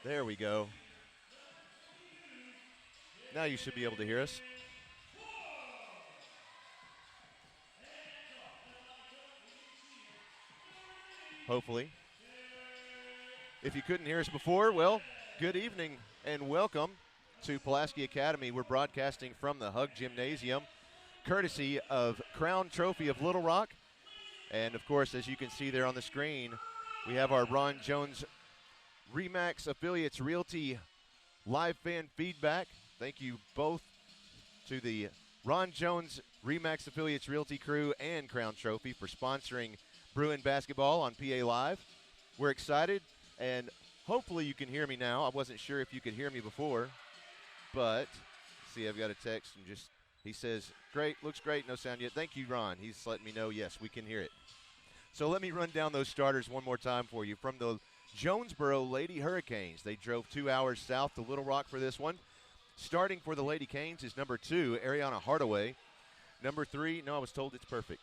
There we go. Now you should be able to hear us. Hopefully. If you couldn't hear us before, well, good evening and welcome to Pulaski Academy. We're broadcasting from the Hug Gymnasium, courtesy of Crown Trophy of Little Rock. And, of course, as you can see there on the screen, we have our Ron Jones Remax Affiliates Realty live fan feedback. Thank you both to the Ron Jones Remax Affiliates Realty crew and Crown Trophy for sponsoring Bruin basketball on PA Live. We're excited, and hopefully you can hear me now. I wasn't sure if you could hear me before, but see, I've got a text and he says, great, looks great, no sound yet. Thank you, Ron. He's letting me know, yes, we can hear it. So let me run down those starters one more time for you. From the Jonesboro Lady Hurricanes, they drove 2 hours south to Little Rock for this one. Starting for the Lady Canes is number 2, Ariana Hardaway. Number 3, no, I was told it's perfect.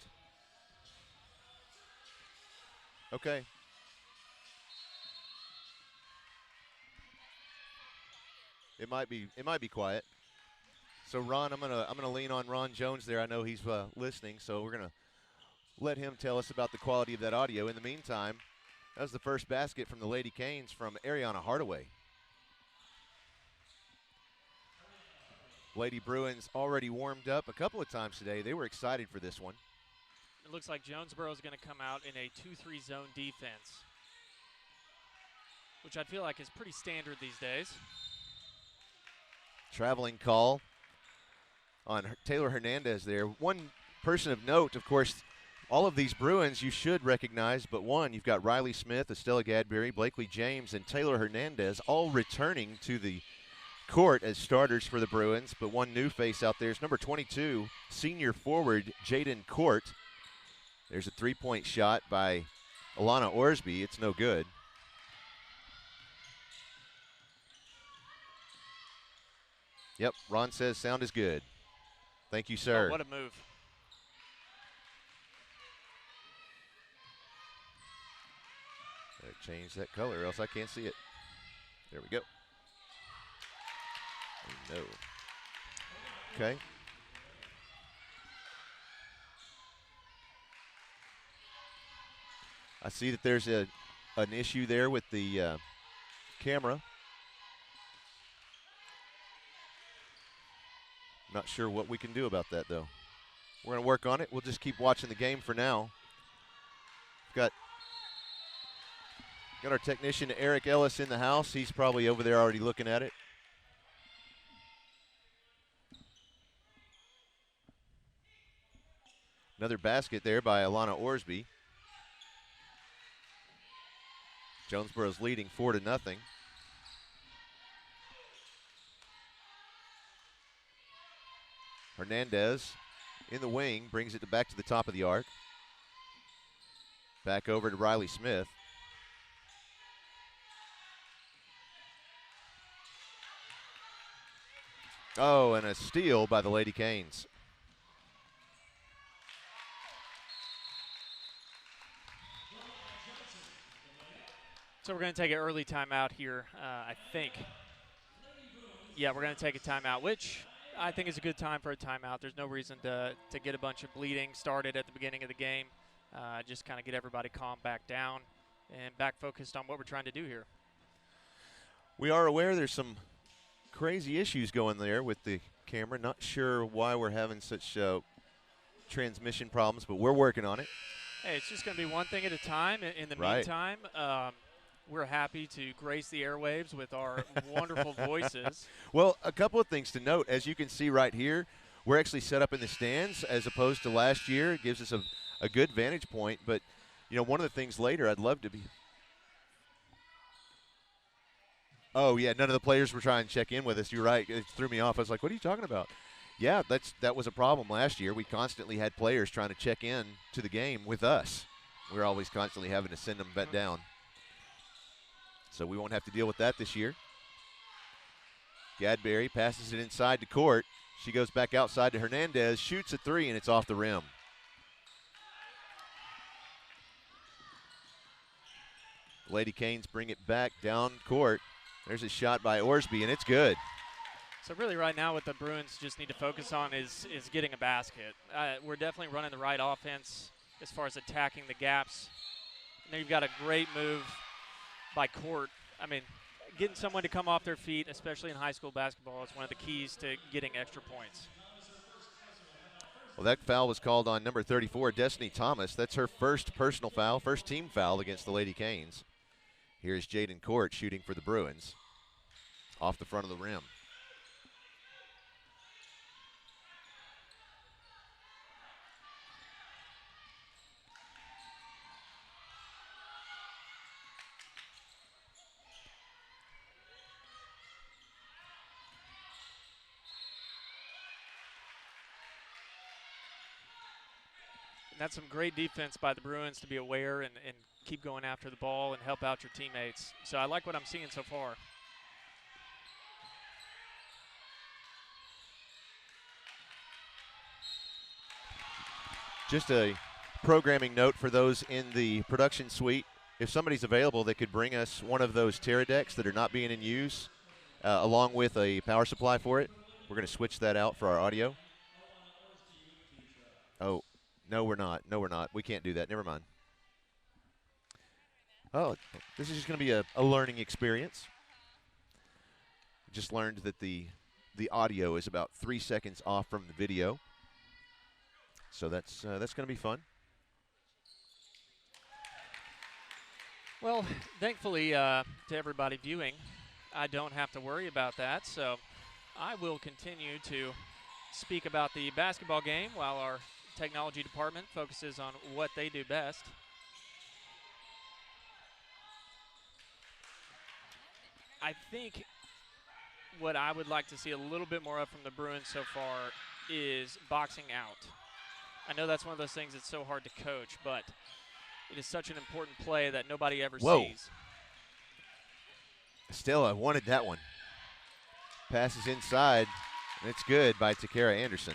Okay. It might be quiet. So Ron, I'm gonna lean on Ron Jones there. I know he's listening, so we're gonna let him tell us about the quality of that audio. In the meantime, that was the first basket from the Lady Canes from Ariana Hardaway. Lady Bruins already warmed up a couple of times today. They were excited for this one. It looks like Jonesboro is going to come out in a 2-3 zone defense, which I feel like is pretty standard these days. Traveling call on Taylor Hernandez there. One person of note, of course, all of these Bruins you should recognize, but one, you've got Riley Smith, Estella Gadberry, Blakely James, and Taylor Hernandez all returning to the court as starters for the Bruins, but one new face out there is number 22, senior forward Jaden Court. There's a three-point shot by Alana Orsby. It's no good. Yep, Ron says sound is good. Thank you, sir. Oh, what a move. Better change that color or else I can't see it. There we go. No. Okay. I see that there's an issue there with the camera. Not sure what we can do about that, though. We're going to work on it. We'll just keep watching the game for now. Got our technician Eric Ellis in the house. He's probably over there already looking at it. Another basket there by Alana Orsby. Jonesboro's leading 4-0. Hernandez in the wing brings it back to the top of the arc. Back over to Riley Smith. Oh, and a steal by the Lady Canes. So we're going to take an early timeout here, I think. Yeah, we're going to take a timeout, which I think is a good time for a timeout. There's no reason to get a bunch of bleeding started at the beginning of the game. Just kind of get everybody calmed back down and back focused on what we're trying to do here. We are aware there's some crazy issues going there with the camera. Not sure why we're having such transmission problems, but we're working on it. Hey, it's just going to be one thing at a time. In the meantime, we're happy to grace the airwaves with our wonderful voices. Well, a couple of things to note. As you can see right here, we're actually set up in the stands as opposed to last year. It gives us a good vantage point. But, you know, one of the things later I'd love to be. Oh, yeah, none of the players were trying to check in with us. You're right. It threw me off. I was like, what are you talking about? Yeah, that was a problem last year. We constantly had players trying to check in to the game with us. We're always constantly having to send them back down. So we won't have to deal with that this year. Gadberry passes it inside to Court. She goes back outside to Hernandez, shoots a three, and it's off the rim. Lady Canes bring it back down court. There's a shot by Orsby, and it's good. So really right now what the Bruins just need to focus on is getting a basket. We're definitely running the right offense as far as attacking the gaps. And then you've got a great move by Court. I mean, getting someone to come off their feet, especially in high school basketball, is one of the keys to getting extra points. Well, that foul was called on number 34, Destiny Thomas. That's her first personal foul, first team foul against the Lady Canes. Here's Jaden Court shooting for the Bruins off the front of the rim. And that's some great defense by the Bruins to be aware and keep going after the ball and help out your teammates. So I like what I'm seeing so far. Just a programming note for those in the production suite. If somebody's available that could bring us one of those Teradecks that are not being in use, along with a power supply for it, we're going to switch that out for our audio. Oh, no, we're not. No, we're not. We can't do that. Never mind. Oh, this is just going to be a learning experience. Just learned that the audio is about 3 seconds off from the video. So that's going to be fun. Well, thankfully to everybody viewing, I don't have to worry about that. So I will continue to speak about the basketball game while our technology department focuses on what they do best. I think what I would like to see a little bit more of from the Bruins so far is boxing out. I know that's one of those things that's so hard to coach, but it is such an important play that nobody ever sees. Stella wanted that one. Passes inside, and it's good by Takara Anderson.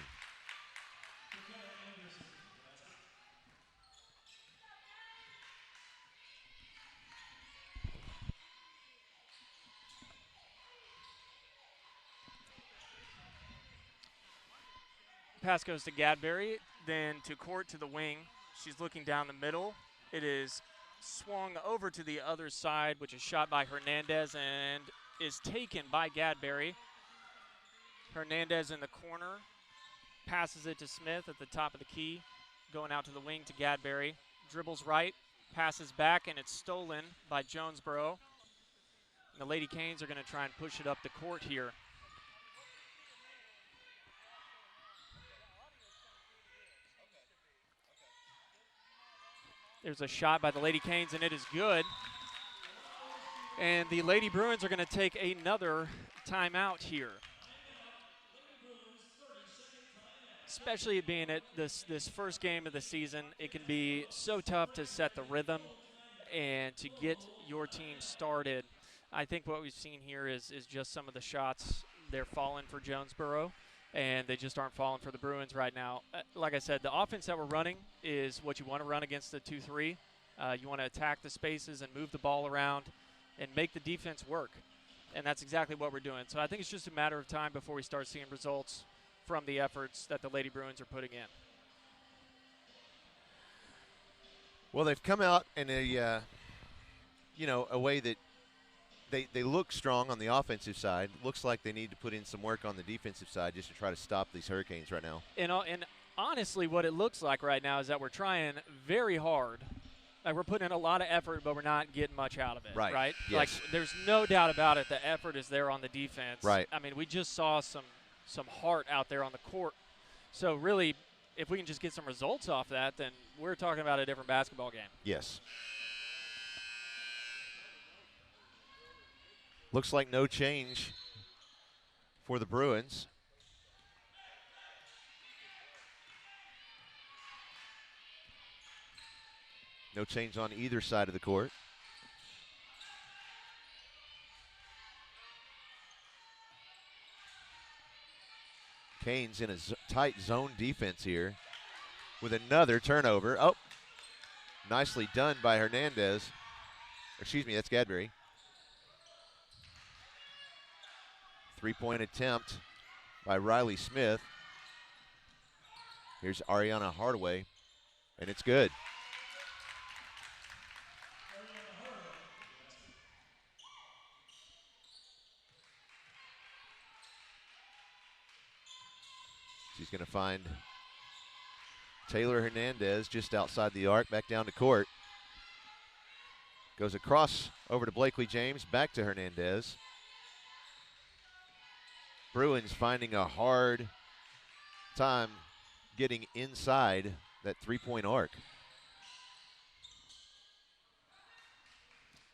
Pass goes to Gadberry, then to Court to the wing. She's looking down the middle. It is swung over to the other side, which is shot by Hernandez and is taken by Gadberry. Hernandez in the corner, passes it to Smith at the top of the key, going out to the wing to Gadberry. Dribbles right, passes back, and it's stolen by Jonesboro. And the Lady Canes are going to try and push it up the court here. There's a shot by the Lady Canes, and it is good. And the Lady Bruins are going to take another timeout here. Especially it being at this first game of the season, it can be so tough to set the rhythm and to get your team started. I think what we've seen here is just some of the shots. They're falling for Jonesboro, and they just aren't falling for the Bruins right now. Like I said, the offense that we're running is what you want to run against the 2-3. You want to attack the spaces and move the ball around and make the defense work. And that's exactly what we're doing. So I think it's just a matter of time before we start seeing results from the efforts that the Lady Bruins are putting in. Well, they've come out in a way that they look strong on the offensive side. Looks like they need to put in some work on the defensive side just to try to stop these Hurricanes right now. And honestly, what it looks like right now is that we're trying very hard. Like, we're putting in a lot of effort, but we're not getting much out of it. Right? Yes. Like, there's no doubt about it. The effort is there on the defense. Right. I mean, we just saw some heart out there on the court. So really, if we can just get some results off that, then we're talking about a different basketball game. Yes. Looks like no change for the Bruins. No change on either side of the court. Canes in a tight zone defense here with another turnover. Oh, nicely done by Hernandez. Excuse me, that's Gadberry. Three-point attempt by Riley Smith. Here's Ariana Hardaway, and it's good. She's going to find Taylor Hernandez just outside the arc, back down to court. Goes across over to Blakely James, back to Hernandez. Bruins finding a hard time getting inside that three-point arc.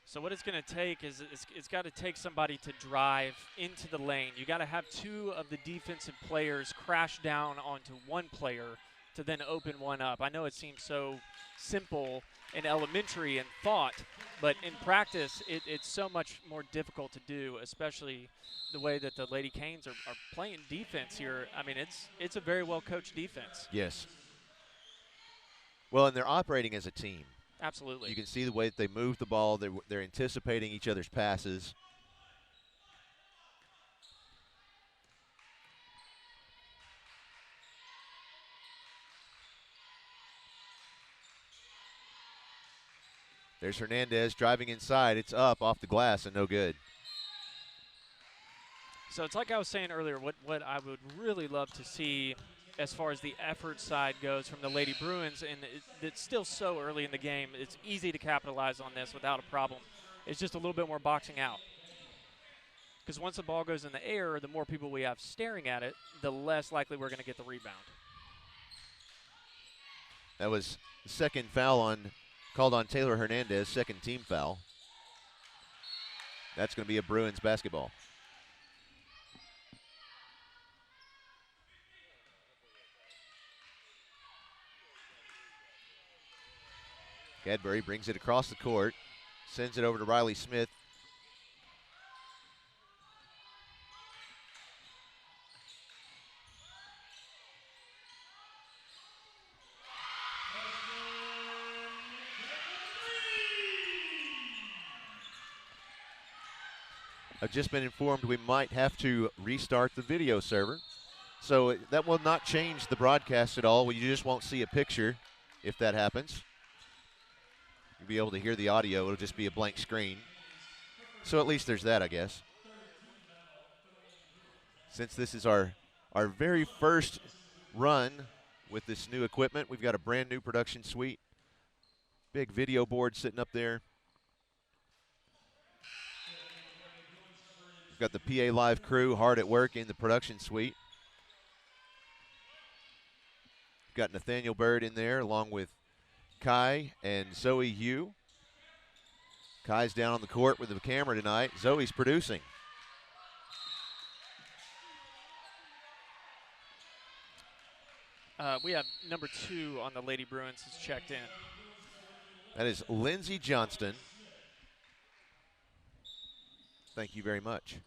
So what it's going to take is it's got to take somebody to drive into the lane. You got to have two of the defensive players crash down onto one player to then open one up. I know it seems so simple and elementary in thought, but in practice it's so much more difficult to do, especially the way that the Lady Canes are playing defense here. I mean, it's a very well-coached defense. Yes. Well, and they're operating as a team. Absolutely. You can see the way that they move the ball. They're anticipating each other's passes. There's Hernandez driving inside. It's up off the glass and no good. So it's like I was saying earlier, what I would really love to see as far as the effort side goes from the Lady Bruins, and it's still so early in the game, it's easy to capitalize on this without a problem. It's just a little bit more boxing out. Because once the ball goes in the air, the more people we have staring at it, the less likely we're going to get the rebound. That was the second foul called on Taylor Hernandez, second team foul. That's going to be a Bruins basketball. Cadbury brings it across the court, sends it over to Riley Smith. I've just been informed we might have to restart the video server. So that will not change the broadcast at all. You just won't see a picture if that happens. You'll be able to hear the audio. It'll just be a blank screen. So at least there's that, I guess. Since this is our very first run with this new equipment, we've got a brand new production suite. Big video board sitting up there. We've got the PA Live crew hard at work in the production suite. We've got Nathaniel Bird in there along with Kai and Zoe Yu. Kai's down on the court with the camera tonight. Zoe's producing. We have number 2 on the Lady Bruins has checked in. That is Lindsey Johnston. Thank you very much.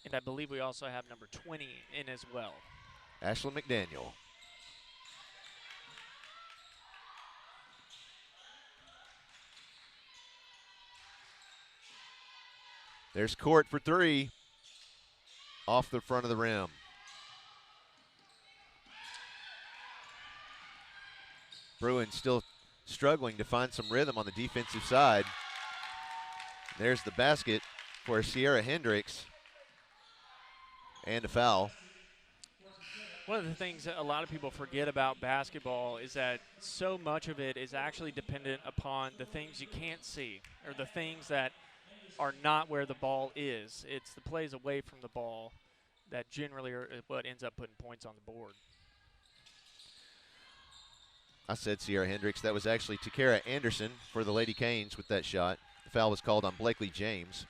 And I believe we also have number 20 in as well. Ashlyn McDaniel. There's Court for 3. Off the front of the rim. Bruins still struggling to find some rhythm on the defensive side. There's the basket for Sierra Hendricks. And a foul. One of the things that a lot of people forget about basketball is that so much of it is actually dependent upon the things you can't see, or the things that are not where the ball is. It's the plays away from the ball that generally are what ends up putting points on the board. I said Sierra Hendricks. That was actually Takara Anderson for the Lady Canes with that shot. The foul was called on Blakely James.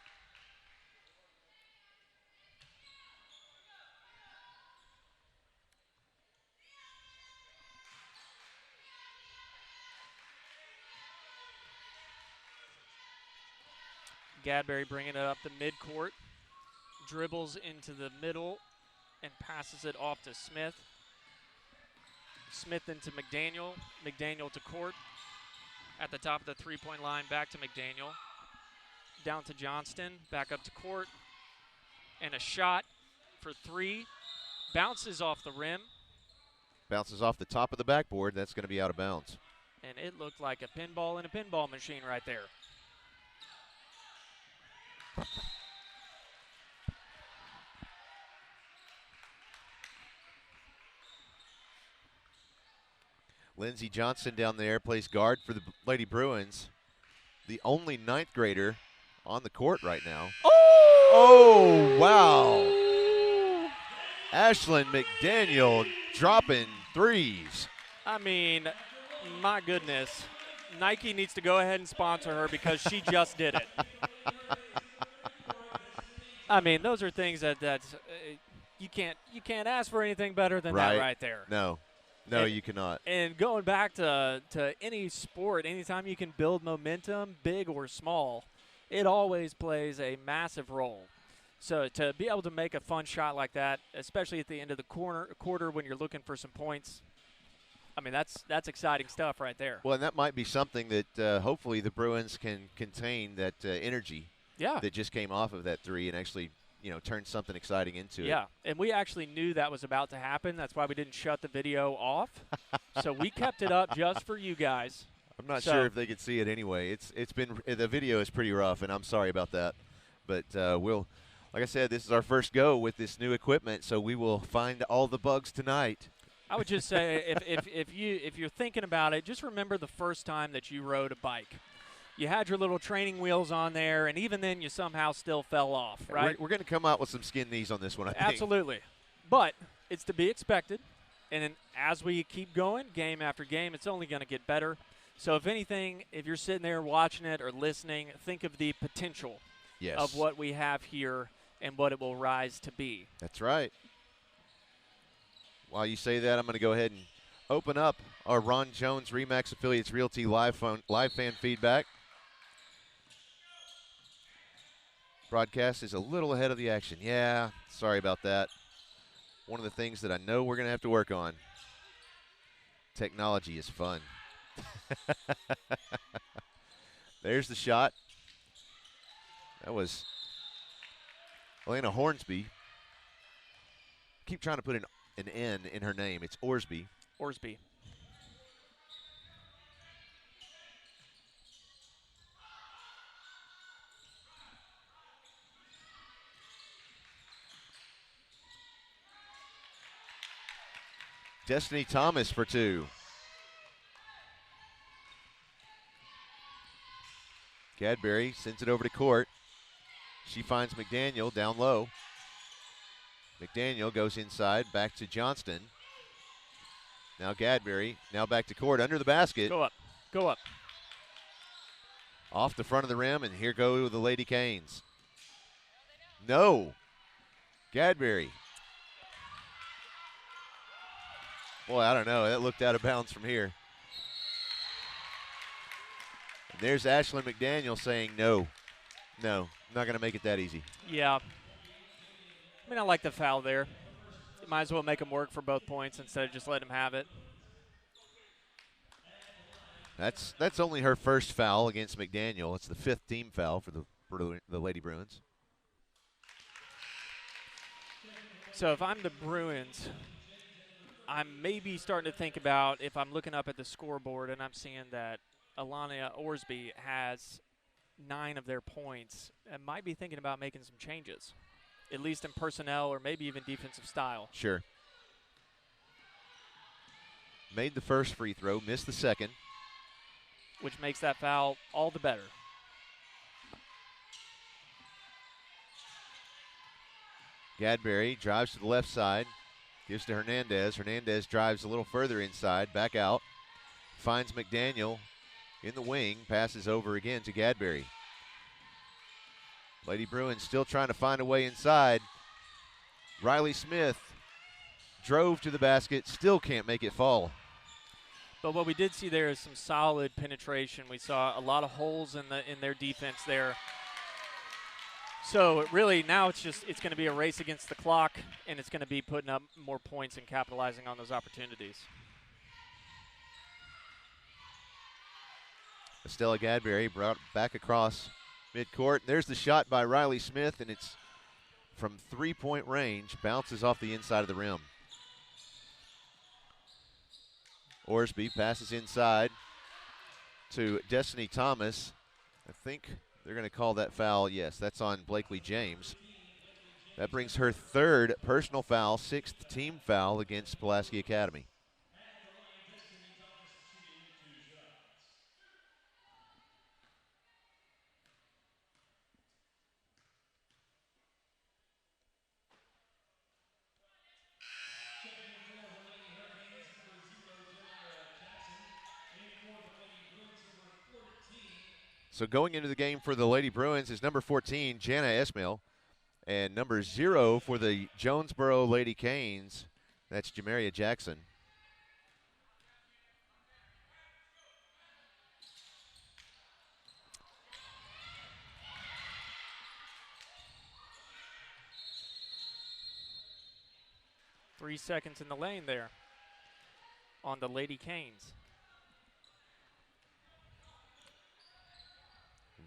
Gadberry bringing it up the midcourt, dribbles into the middle and passes it off to Smith. Smith into McDaniel, McDaniel to Court. At the top of the three-point line, back to McDaniel. Down to Johnston, back up to Court. And a shot for 3. Bounces off the rim. Bounces off the top of the backboard. That's going to be out of bounds. And it looked like a pinball in a pinball machine right there. Lindsey Johnson down there plays guard for the Lady Bruins. The only 9th grader on the court right now. Oh, wow. Ashlyn McDaniel dropping threes. I mean, my goodness. Nike needs to go ahead and sponsor her because she just did it. I mean, those are things that you can't ask for anything better than that right there. No, you cannot. And going back to any sport, anytime you can build momentum, big or small, it always plays a massive role. So to be able to make a fun shot like that, especially at the end of the quarter when you're looking for some points, I mean, that's exciting stuff right there. Well, and that might be something that hopefully the Bruins can contain that energy that just came off of that 3 and actually, turn something exciting into it. Yeah, and we actually knew that was about to happen. That's why we didn't shut the video off. So we kept it up just for you guys. I'm not sure if they could see it anyway. The video is pretty rough, and I'm sorry about that. But like I said, this is our first go with this new equipment, so we will find all the bugs tonight. I would just say if you're thinking about it, just remember the first time that you rode a bike. You had your little training wheels on there, and even then you somehow still fell off, right? We're going to come out with some skin knees on this one, I think. Absolutely. But it's to be expected. And then as we keep going, game after game, it's only going to get better. So if anything, if you're sitting there watching it or listening, think of the potential of what we have here and what it will rise to be. That's right. While you say that, I'm going to go ahead and open up our Ron Jones Remax Affiliates Realty live fan feedback. Broadcast is a little ahead of the action. Yeah, sorry about that. One of the things that I know we're going to have to work on. Technology is fun. There's the shot. That was Elena Hornsby. Keep trying to put an N in her name. It's Orsby. Orsby. Destiny Thomas for 2. Cadbury sends it over to court. She finds McDaniel down low. McDaniel goes inside, back to Johnston. Now Gadbury, now back to court, under the basket. Go up, go up. Off the front of the rim, and here go the Lady Canes. No. Gadbury. Boy, I don't know. That looked out of bounds from here. And there's Ashlyn McDaniel saying no. No, I'm not going to make it that easy. Yeah. I mean, I like the foul there. You might as well make them work for both points instead of just let them have it. That's only her first foul against McDaniel. It's the 5th team foul for the Lady Bruins. So if I'm the Bruins, I'm maybe starting to think about if I'm looking up at the scoreboard and I'm seeing that Alana Orsby has 9 of their points, I might be thinking about making some changes, at least in personnel or maybe even defensive style. Sure. Made the first free throw, missed the second. Which makes that foul all the better. Gadbury drives to the left side, gives to Hernandez. Hernandez drives a little further inside, back out. Finds McDaniel in the wing, passes over again to Gadbury. Lady Bruins still trying to find a way inside. Riley Smith drove to the basket, still can't make it fall. But what we did see there is some solid penetration. We saw a lot of holes in their defense there. So really now it's going to be a race against the clock, and it's going to be putting up more points and capitalizing on those opportunities. Estella Gadbury brought back across midcourt. There's the shot by Riley Smith, and it's from three-point range, bounces off the inside of the rim. Orsby passes inside to Destiny Thomas. I think they're going to call that foul. Yes, that's on Blakely James. That brings her third personal foul, sixth team foul against Pulaski Academy. So going into the game for the Lady Bruins is number 14, Jana Esmail, and number 0 for the Jonesboro Lady Canes, that's Jamaria Jackson. Three seconds in the lane there on the Lady Canes.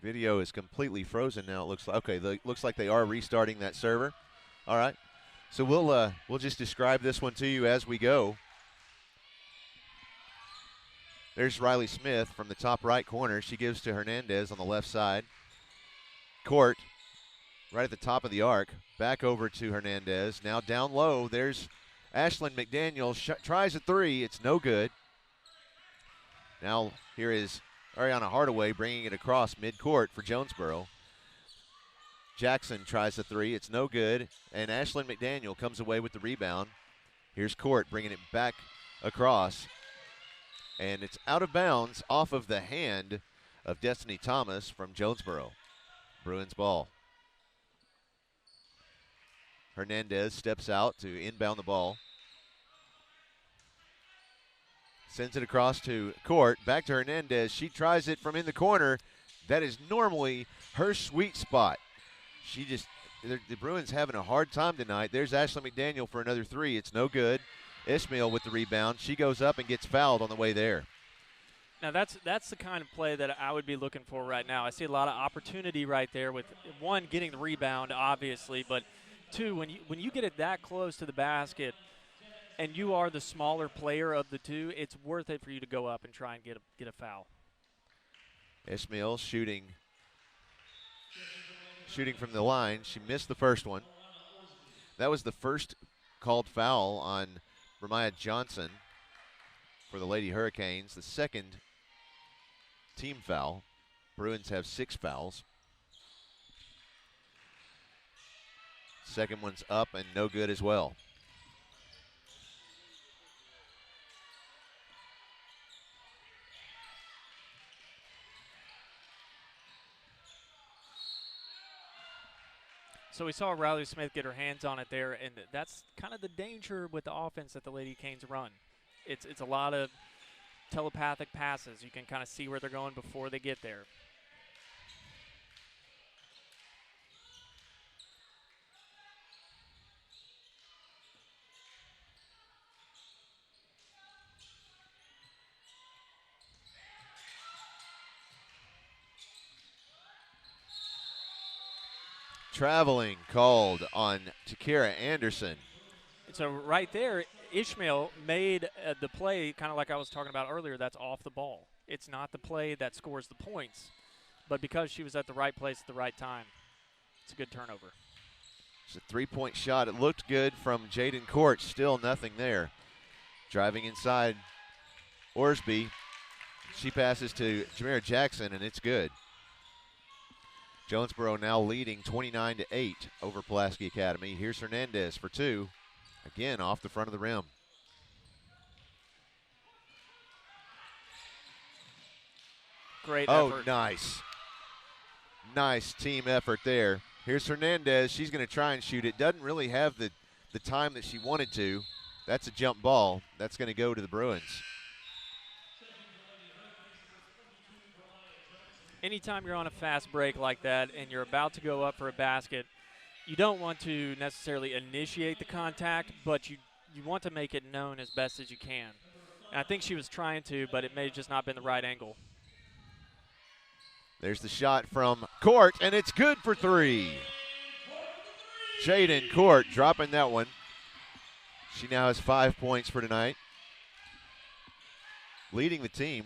Video is completely frozen now. It looks like, okay, looks like they are restarting that server. All right, so we'll just describe this one to you as we go. There's Riley Smith from the top right corner. She gives to Hernandez on the left side. Court right at the top of the arc. Back over to Hernandez. Now down low, there's Ashlyn McDaniel. Tries a three. It's no good. Now here is Ariana Hardaway bringing it across midcourt for Jonesboro. Jackson tries a three. It's no good. And Ashlyn McDaniel comes away with the rebound. Here's Court bringing it back across. And it's out of bounds off of the hand of Destiny Thomas from Jonesboro. Bruins ball. Hernandez steps out to inbound the ball. Sends it across to Court. Back to Hernandez. She tries it from in the corner. That is normally her sweet spot. The Bruins having a hard time tonight. There's Ashley McDaniel for another three. It's no good. Ismail with the rebound. She goes up and gets fouled on the way there. Now that's the kind of play that I would be looking for right now. I see a lot of opportunity right there with, one, getting the rebound, obviously, but two, when you get it that close to the basket and you are the smaller player of the two, it's worth it for you to go up and try and get a foul. Ismail shooting from the line. She missed the first one. That was the first called foul on Ramiah Johnson for the Lady Hurricanes. The second team foul. Bruins have 6 fouls. Second one's up and no good as well. So we saw Riley Smith get her hands on it there, and that's kind of the danger with the offense that the Lady Canes run. It's a lot of telepathic passes. You can kind of see where they're going before they get there. Traveling called on Takira Anderson. So right there, Ishmael made the play kind of like I was talking about earlier. That's off the ball. It's not the play that scores the points, but because she was at the right place at the right time, it's a good turnover. It's a three-point shot. It looked good from Jaden Court. Still nothing there. Driving inside Orsby. She passes to Jamaria Jackson, and it's good. Jonesboro now leading 29-8 over Pulaski Academy. Here's Hernandez for 2. Again, off the front of the rim. Great effort. Oh, nice. Nice team effort there. Here's Hernandez. She's going to try and shoot it. Doesn't really have the time that she wanted to. That's a jump ball. That's going to go to the Bruins. Anytime you're on a fast break like that and you're about to go up for a basket, you don't want to necessarily initiate the contact, but you want to make it known as best as you can. And I think she was trying to, but it may have just not been the right angle. There's the shot from Court, and it's good for 3. Jaden Court dropping that one. She now has 5 points for tonight, leading the team.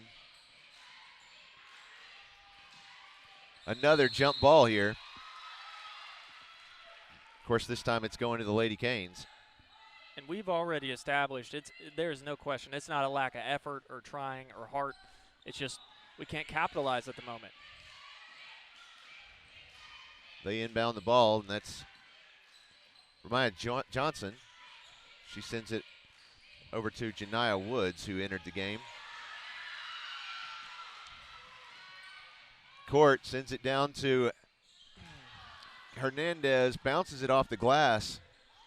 Another jump ball here. Of course, this time it's going to the Lady Canes. And we've already established there's no question. It's not a lack of effort or trying or heart. It's just we can't capitalize at the moment. They inbound the ball, and that's Ramaya Johnson. She sends it over to Janiyah Woods, who entered the game. Court sends it down to Hernandez, bounces it off the glass.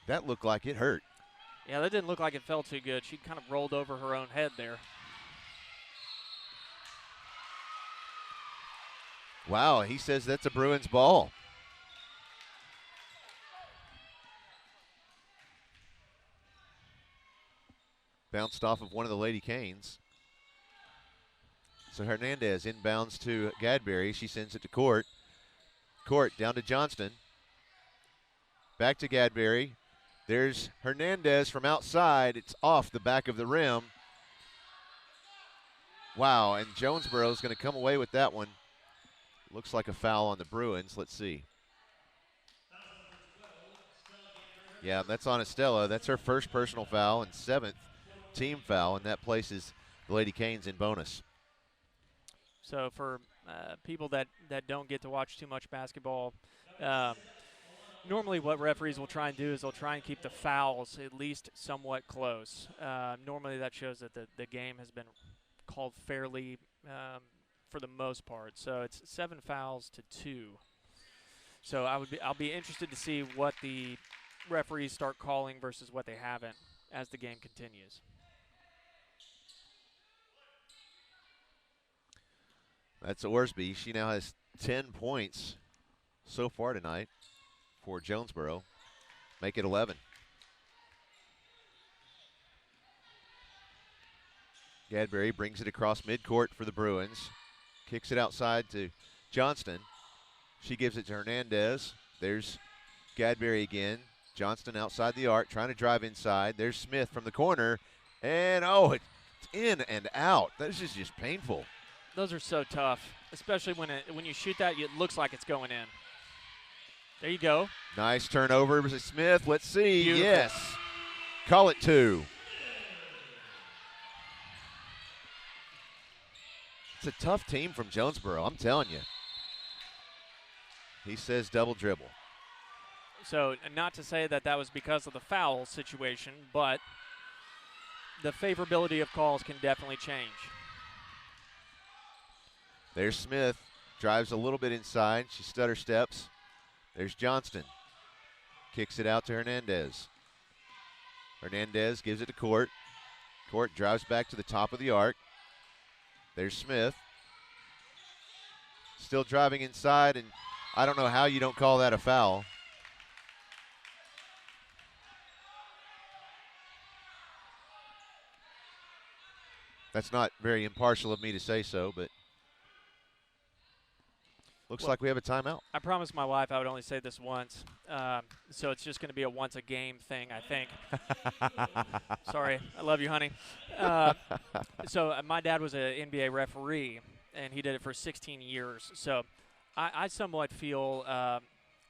That looked like it hurt. Yeah, that didn't look like it felt too good. She kind of rolled over her own head there. Wow, he says that's a Bruins ball. Bounced off of one of the Lady Canes. So Hernandez inbounds to Gadberry. She sends it to Court. Court down to Johnston. Back to Gadberry. There's Hernandez from outside. It's off the back of the rim. Wow, and Jonesboro is going to come away with that one. Looks like a foul on the Bruins. Let's see. Yeah, that's on Estella. That's her first personal foul and 7th team foul, and that places the Lady Canes in bonus. So for people that don't get to watch too much basketball, normally what referees will try and do is they'll try and keep the fouls at least somewhat close. Normally that shows that the game has been called fairly for the most part. So it's 7 fouls to 2. So I'll be interested to see what the referees start calling versus what they haven't as the game continues. That's Orsby. She now has 10 points so far tonight for Jonesboro. Make it 11. Gadberry brings it across midcourt for the Bruins. Kicks it outside to Johnston. She gives it to Hernandez. There's Gadberry again. Johnston outside the arc, trying to drive inside. There's Smith from the corner. And, oh, it's in and out. This is just painful. Those are so tough, especially when you shoot that, it looks like it's going in. There you go. Nice turnover to Smith. Let's see. Beautiful. Yes. Call it 2. It's a tough team from Jonesboro, I'm telling you. He says double dribble. So not to say that was because of the foul situation, but the favorability of calls can definitely change. There's Smith, drives a little bit inside. She stutter steps. There's Johnston. Kicks it out to Hernandez. Hernandez gives it to Court. Court drives back to the top of the arc. There's Smith. Still driving inside, and I don't know how you don't call that a foul. That's not very impartial of me to say so, but looks like we have a timeout. I promised my wife I would only say this once, so it's just going to be a once-a-game thing, I think. Sorry, I love you, honey. So my dad was an NBA referee, and he did it for 16 years. So I somewhat feel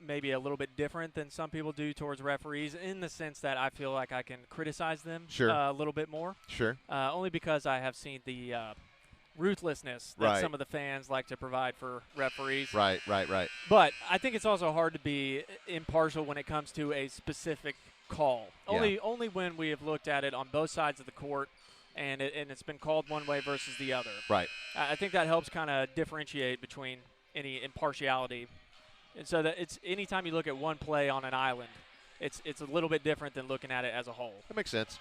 maybe a little bit different than some people do towards referees in the sense that I feel like I can criticize them a little bit more. Sure. Only because I have seen the ruthlessness that some of the fans like to provide for referees. Right. But I think it's also hard to be impartial when it comes to a specific call. Yeah. Only when we have looked at it on both sides of the court and it's been called one way versus the other. Right. I think that helps kind of differentiate between any impartiality. And so that it's anytime you look at one play on an island, it's a little bit different than looking at it as a whole. That makes sense.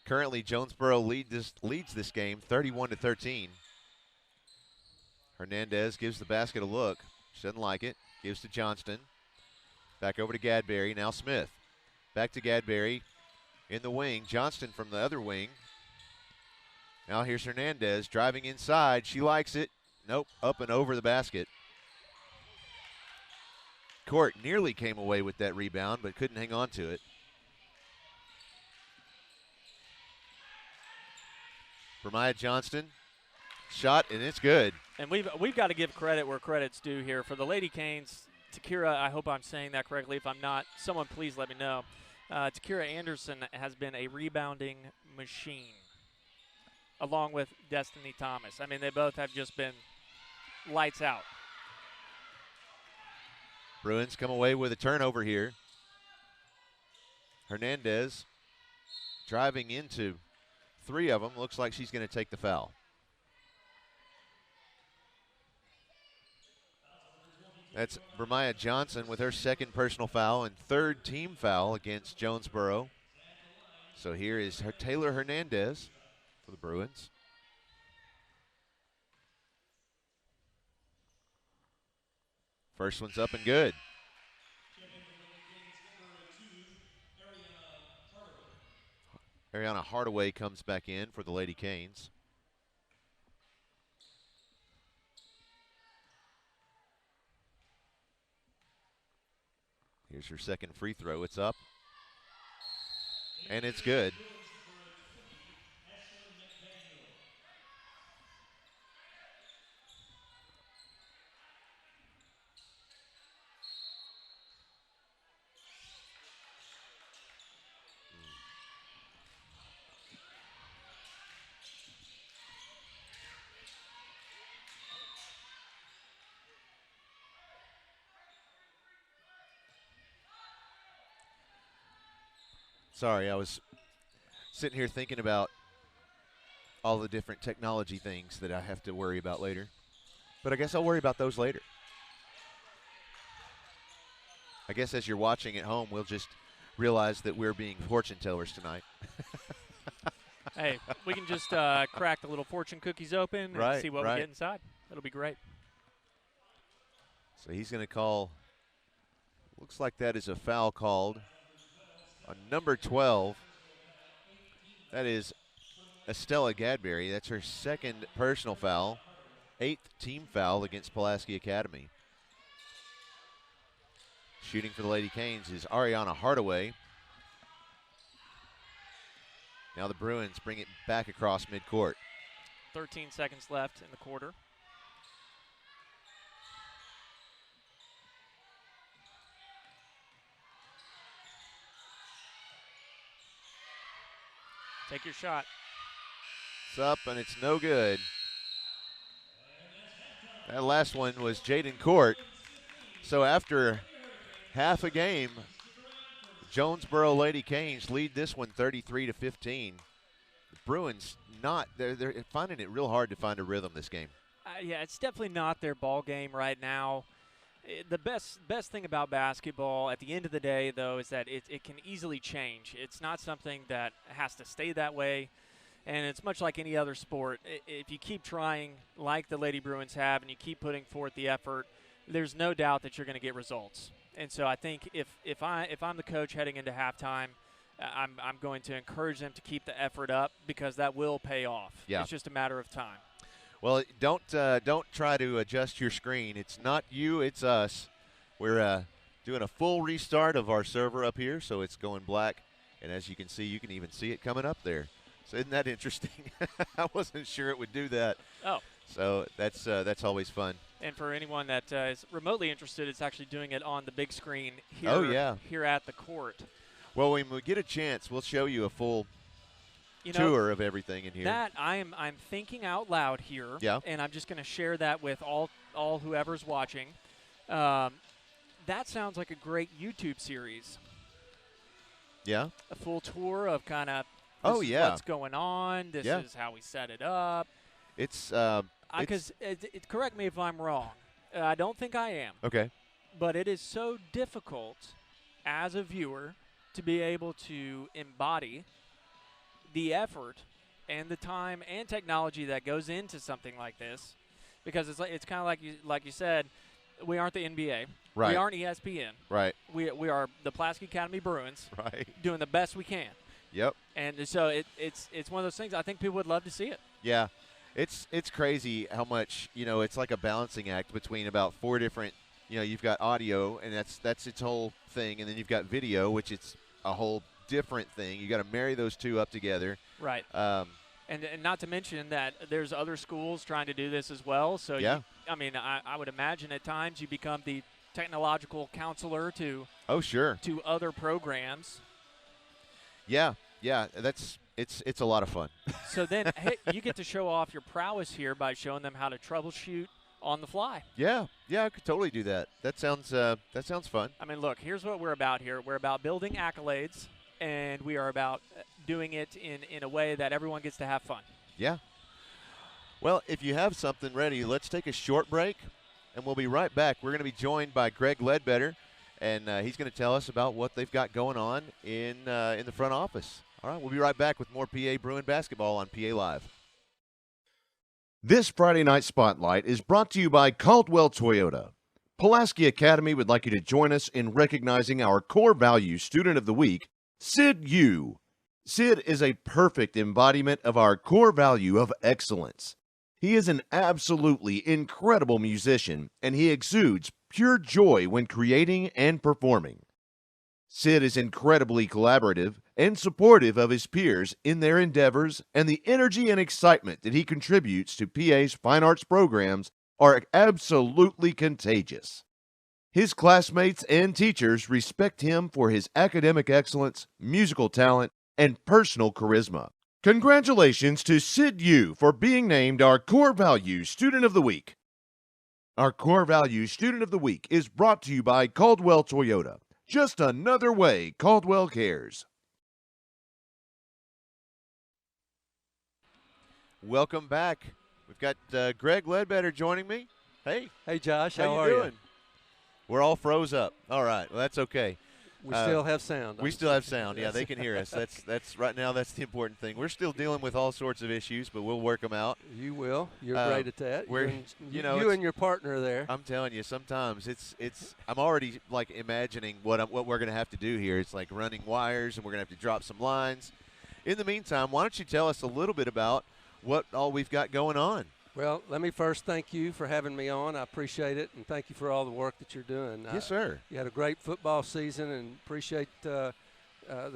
Currently, Jonesboro leads this game 31-13. Hernandez gives the basket a look. She doesn't like it. Gives to Johnston. Back over to Gadberry. Now Smith. Back to Gadberry in the wing. Johnston from the other wing. Now here's Hernandez driving inside. She likes it. Nope, up and over the basket. midcourt. Nearly came away with that rebound, but couldn't hang on to it. Bremiah Johnston, shot, and it's good. And we've got to give credit where credit's due here. For the Lady Canes, Takira, I hope I'm saying that correctly. If I'm not, someone please let me know. Takira Anderson has been a rebounding machine, along with Destiny Thomas. I mean, they both have just been lights out. Bruins come away with a turnover here. Hernandez driving into 3 of them. Looks like she's going to take the foul. That's Bremiah Johnson with her 2nd personal foul and 3rd team foul against Jonesboro. So here is Taylor Hernandez for the Bruins. First one's up and good. Ariana Hardaway comes back in for the Lady Canes. Here's her 2nd free throw. It's up. And it's good. Sorry, I was sitting here thinking about all the different technology things that I have to worry about later. But I guess I'll worry about those later. I guess as you're watching at home, we'll just realize that we're being fortune tellers tonight. Hey, we can just crack the little fortune cookies open and see what we get inside. That'll be great. So he's going to call, looks like that is a foul called on number 12. That is Estella Gadberry. That's her 2nd personal foul, 8th team foul against Pulaski Academy. Shooting for the Lady Canes is Ariana Hardaway. Now the Bruins bring it back across midcourt. 13 seconds left in the quarter. Take your shot. It's up, and it's no good. That last one was Jaden Court. So after half a game, Jonesboro Lady Canes lead this one 33-15. The Bruins they're finding it real hard to find a rhythm this game. Yeah, it's definitely not their ball game right now. The best thing about basketball at the end of the day, though, is that it can easily change. It's not something that has to stay that way, and it's much like any other sport. If you keep trying like the Lady Bruins have and you keep putting forth the effort, there's no doubt that you're going to get results. And so I think if I'm the coach heading into halftime, I'm going to encourage them to keep the effort up because that will pay off. Yeah. It's just a matter of time. Well, don't try to adjust your screen. It's not you, it's us. We're doing a full restart of our server up here, so it's going black. And as you can see, you can even see it coming up there. So isn't that interesting? I wasn't sure it would do that. Oh. So that's always fun. And for anyone that is remotely interested, it's actually doing it on the big screen here, here at the court. Well, when we get a chance, we'll show you a full tour of everything in here. That I'm thinking out loud here, and I'm just going to share that with all whoever's watching. That sounds like a great YouTube series. Yeah. A full tour of kind of what's going on. This is how we set it up. It's because correct me if I'm wrong. I don't think I am. Okay. But it is so difficult as a viewer to be able to embody the effort and the time and technology that goes into something like this, because it's kind of like you said, we aren't the NBA. Right. We aren't ESPN. Right. We are the Pulaski Academy Bruins. Right. Doing the best we can. Yep. And so it's one of those things. I think people would love to see it. Yeah. It's crazy how much, it's like a balancing act between about 4 different you've got audio, and that's its whole thing, and then you've got video, which it's a whole different thing. You got to marry those two up together. Right. And not to mention that there's other schools trying to do this as well. So, yeah. I would imagine at times you become the technological counselor to to other programs. Yeah, it's a lot of fun. So then you get to show off your prowess here by showing them how to troubleshoot on the fly. Yeah, I could totally do that. That sounds fun. I mean, look, here's what we're about here. We're about building accolades, and we are about doing it in a way that everyone gets to have fun. Yeah. Well, if you have something ready, let's take a short break, and we'll be right back. We're going to be joined by Greg Ledbetter, and he's going to tell us about what they've got going on in the front office. All right, we'll be right back with more PA Bruin basketball on PA Live. This Friday Night Spotlight is brought to you by Caldwell Toyota. Pulaski Academy would like you to join us in recognizing our core value student of the week, Sid Yu. Sid is a perfect embodiment of our core value of excellence. He is an absolutely incredible musician, and he exudes pure joy when creating and performing. Sid is incredibly collaborative and supportive of his peers in their endeavors, and the energy and excitement that he contributes to PA's fine arts programs are absolutely contagious. His classmates and teachers respect him for his academic excellence, musical talent, and personal charisma. Congratulations to Sid Yu for being named our Core Value Student of the Week. Our Core Value Student of the Week is brought to you by Caldwell Toyota. Just another way Caldwell cares. Welcome back. We've got Greg Ledbetter joining me. Hey. Hey, Josh. How are you doing? We're all froze up. All right. Well, that's okay. We still have sound. We still have sound. Yeah, they can hear us. That's right now. That's the important thing. We're still dealing with all sorts of issues, but we'll work them out. You will. You're great at that. You and your partner there. I'm telling you, sometimes it's. I'm already like imagining what we're going to have to do here. It's like running wires, and we're going to have to drop some lines. In the meantime, why don't you tell us a little bit about what all we've got going on? Well, let me first thank you for having me on. I appreciate it, and thank you for all the work that you're doing. Yes, sir. You had a great football season, and appreciate the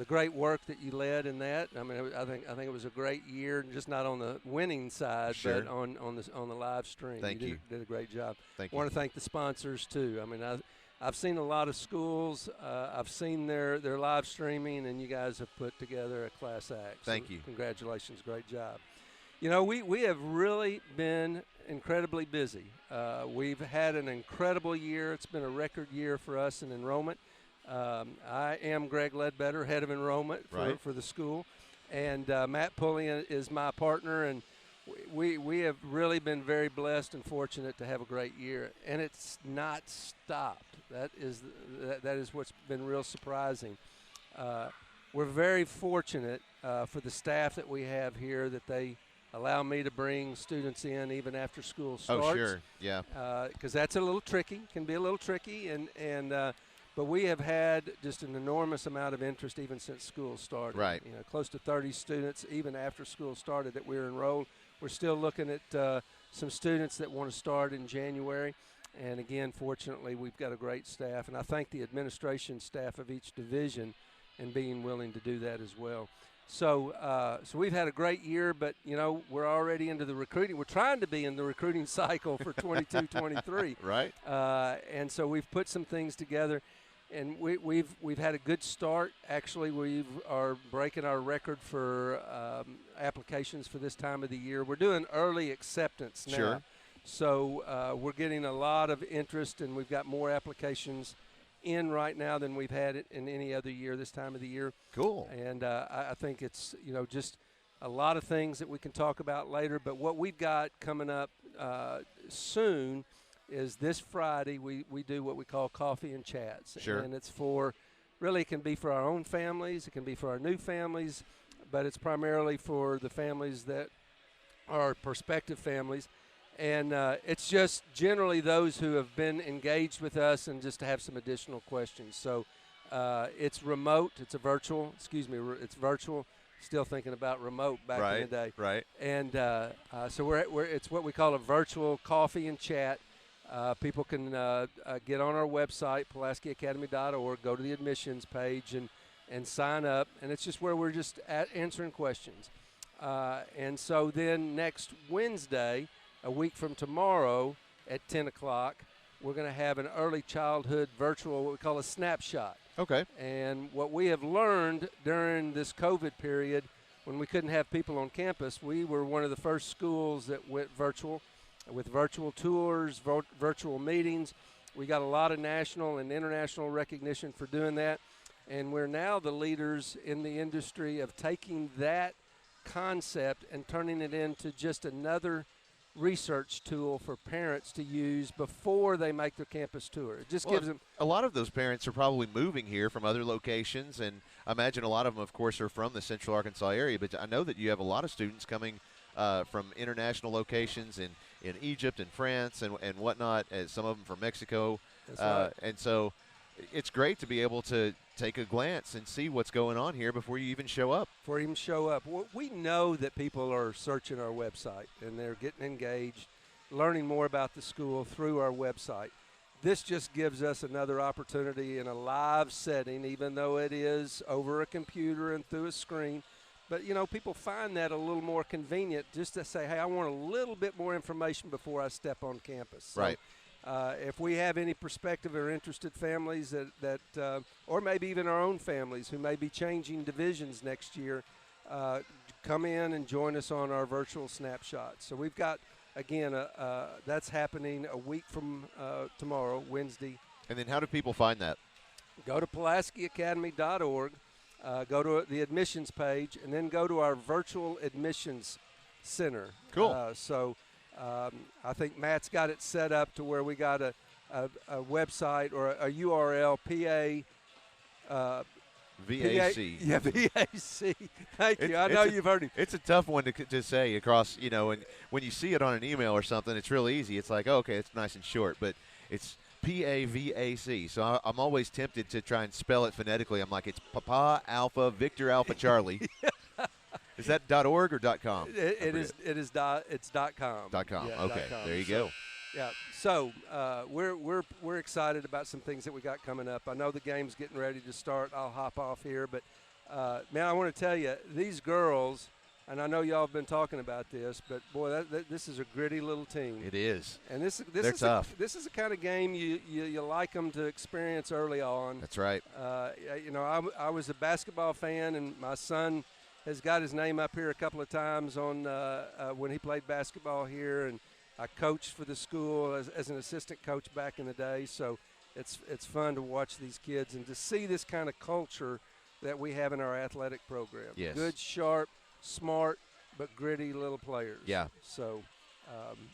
great work that you led in that. I mean, I think it was a great year, just not on the winning side, sure, but on the live stream. Thank you. Did a great job. Thank you. I want to thank the sponsors too. I mean, I've seen a lot of schools. I've seen their live streaming, and you guys have put together a class act. Thank you. You. Congratulations. Great job. You know, we have really been incredibly busy. We've had an incredible year. It's been a record year for us in enrollment. I am Greg Ledbetter, head of enrollment for the school, and Matt Pullian is my partner, and we have really been very blessed and fortunate to have a great year, and it's not stopped. That is what's been real surprising. We're very fortunate for the staff that we have here that they allow me to bring students in even after school starts. Oh, sure, yeah. Because that's a little tricky, can be a little tricky, but we have had just an enormous amount of interest even since school started. Right. You know, close to 30 students even after school started that we're enrolled. We're still looking at some students that want to start in January. And again, fortunately, we've got a great staff, and I thank the administration staff of each division in being willing to do that as well. So we've had a great year, but, you know, we're already into the recruiting. We're trying to be in the recruiting cycle for 22-23. Right. And so we've put some things together, and we've had a good start. Actually, we are breaking our record for applications for this time of the year. We're doing early acceptance now. Sure. So we're getting a lot of interest, and we've got more applications in right now than we've had it in any other year this time of the year. Cool. And I think it's, you know, just a lot of things that we can talk about later. But what we've got coming up soon is this Friday we do what we call coffee and chats. Sure. And it's for, really it can be for our own families, it can be for our new families, but it's primarily for the families that are prospective families. And it's just generally those who have been engaged with us and just to have some additional questions. So it's remote. It's it's virtual. Still thinking about remote back in the day. Right. And so it's what we call a virtual coffee and chat. People can get on our website, PulaskiAcademy.org, go to the admissions page and sign up. And it's just where we're just answering questions. And so then next Wednesday, a week from tomorrow at 10 o'clock, we're going to have an early childhood virtual, what we call a snapshot. Okay. And what we have learned during this COVID period, when we couldn't have people on campus, we were one of the first schools that went virtual with virtual tours, virtual meetings. We got a lot of national and international recognition for doing that. And we're now the leaders in the industry of taking that concept and turning it into just another research tool for parents to use before they make their campus tour. It just gives them. A lot of those parents are probably moving here from other locations, and I imagine a lot of them, of course, are from the Central Arkansas area, but I know that you have a lot of students coming from international locations in Egypt and France and whatnot, and some of them from Mexico. That's right. And so it's great to be able to take a glance and see what's going on here before you even show up. We know that people are searching our website, and they're getting engaged, learning more about the school through our website. This just gives us another opportunity in a live setting, even though it is over a computer and through a screen. But, you know, people find that a little more convenient just to say, hey, I want a little bit more information before I step on campus. So, right. If we have any prospective or interested families or maybe even our own families who may be changing divisions next year, come in and join us on our virtual snapshot. So we've got, again, that's happening a week from tomorrow, Wednesday. And then how do people find that? Go to PulaskiAcademy.org. Go to the admissions page, and then go to our virtual admissions center. Cool. I think Matt's got it set up to where we got a website or a URL, VAC. Yeah, VAC. Thank you. I know you've heard it. It's a tough one to say across, you know, and when you see it on an email or something, it's real easy. It's like, oh, okay, it's nice and short, but it's PAVAC. So I'm always tempted to try and spell it phonetically. I'm like, it's Papa Alpha Victor Alpha Charlie. Is that .org or .com? It's .com. .com. Yeah, okay, .com. there you go. Yeah. So we're excited about some things that we got coming up. I know the game's getting ready to start. I'll hop off here, but man, I want to tell you, these girls. And I know y'all have been talking about this, but boy, this is a gritty little team. It is. And they're tough. This is the kind of game you like them to experience early on. That's right. You know, I was a basketball fan, and my son has got his name up here a couple of times on when he played basketball here, and I coached for the school as an assistant coach back in the day. So it's fun to watch these kids and to see this kind of culture that we have in our athletic program. Yes. Good, sharp, smart, but gritty little players. Yeah. So,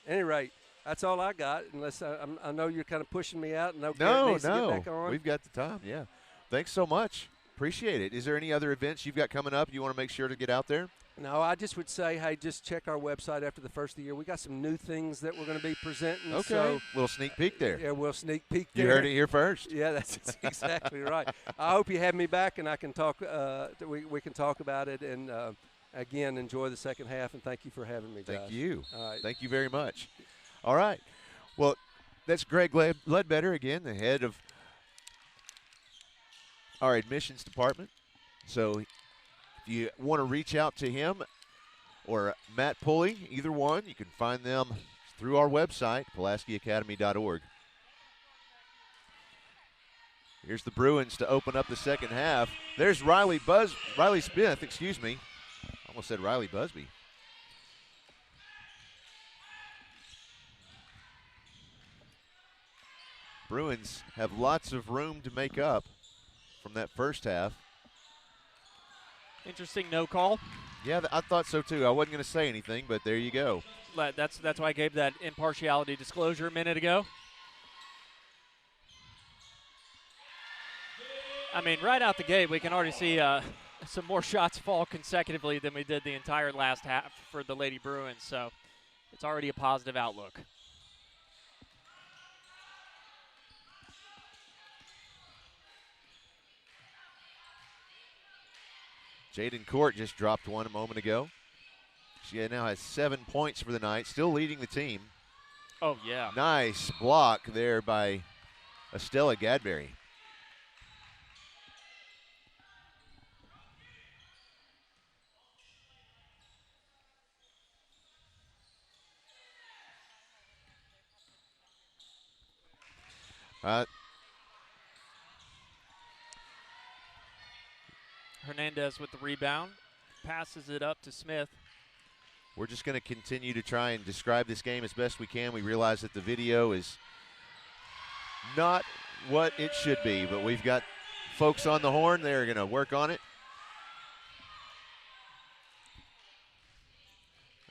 any rate, that's all I got. Unless I know you're kind of pushing me out. And No, to get back on. we've got the time. Yeah. Thanks so much. Appreciate it. Is there any other events you've got coming up you want to make sure to get out there? No, I just would say, hey, just check our website after the first of the year. We got some new things that we're going to be presenting. Okay. So, little sneak peek there. Yeah, we'll sneak peek there. You heard it here first. Yeah, that's exactly right. I hope you have me back and I can talk. We can talk about it and. Again, enjoy the second half, and thank you for having me, Josh. Thank you. All right. Thank you very much. All right. Well, that's Greg Ledbetter again, the head of our admissions department. So if you want to reach out to him or Matt Pulley, either one, you can find them through our website, PulaskiAcademy.org. Here's the Bruins to open up the second half. There's Riley Smith, excuse me. Almost said Riley Busby. Bruins have lots of room to make up from that first half. Interesting no call. Yeah, I thought so too. I wasn't going to say anything, but there you go. That's why I gave that impartiality disclosure a minute ago. I mean, right out the gate, we can already see some more shots fall consecutively than we did the entire last half for the Lady Bruins, so it's already a positive outlook. Jaden Court just dropped one a moment ago. She now has 7 points for the night, still leading the team. Oh, yeah. Nice block there by Estella Gadberry. Hernandez with the rebound. Passes it up to Smith. We're just going to continue to try and describe this game as best we can. We realize that the video is not what it should be, but we've got folks on the horn. They're going to work on it.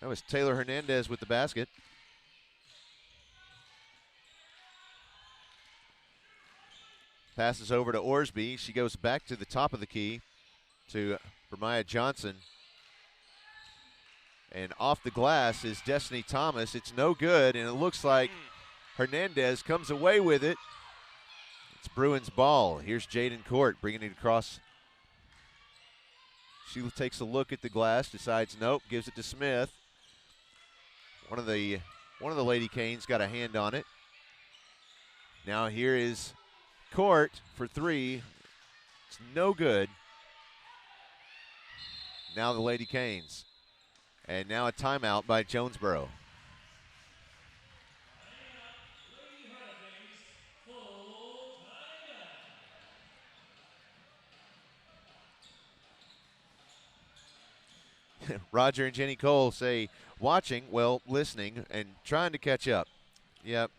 That was Taylor Hernandez with the basket. Passes over to Orsby. She goes back to the top of the key to Bermiah Johnson. And off the glass is Destiny Thomas. It's no good, and it looks like Hernandez comes away with it. It's Bruins ball. Here's Jaden Court bringing it across. She takes a look at the glass, decides nope, gives it to Smith. One of the Lady Canes got a hand on it. Now here is Court for three. It's no good. Now the Lady Canes. And now a timeout by Jonesboro. Roger and Jenny Cole say, watching, well, listening, and trying to catch up. Yep,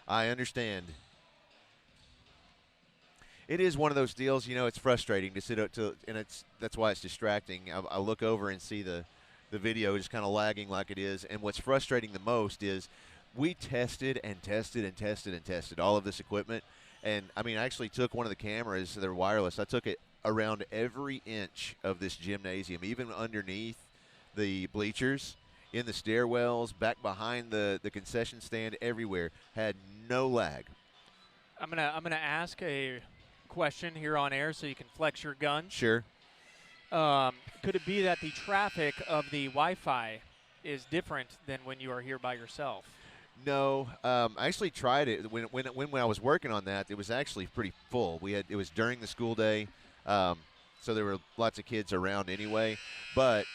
I understand. It is one of those deals, you know, it's frustrating to sit up to, and that's why it's distracting. I look over and see the video just kind of lagging like it is, and what's frustrating the most is we tested and tested and tested and tested all of this equipment, and, I mean, I actually took one of the cameras, they're wireless, I took it around every inch of this gymnasium, even underneath the bleachers, in the stairwells, back behind the concession stand, everywhere, had no lag. I'm gonna ask a question here on air so you can flex your gun. Sure. Could it be that the traffic of the Wi-Fi is different than when you are here by yourself? No, I actually tried it when I was working on that. It was actually pretty full. It was during the school day, so there were lots of kids around anyway. But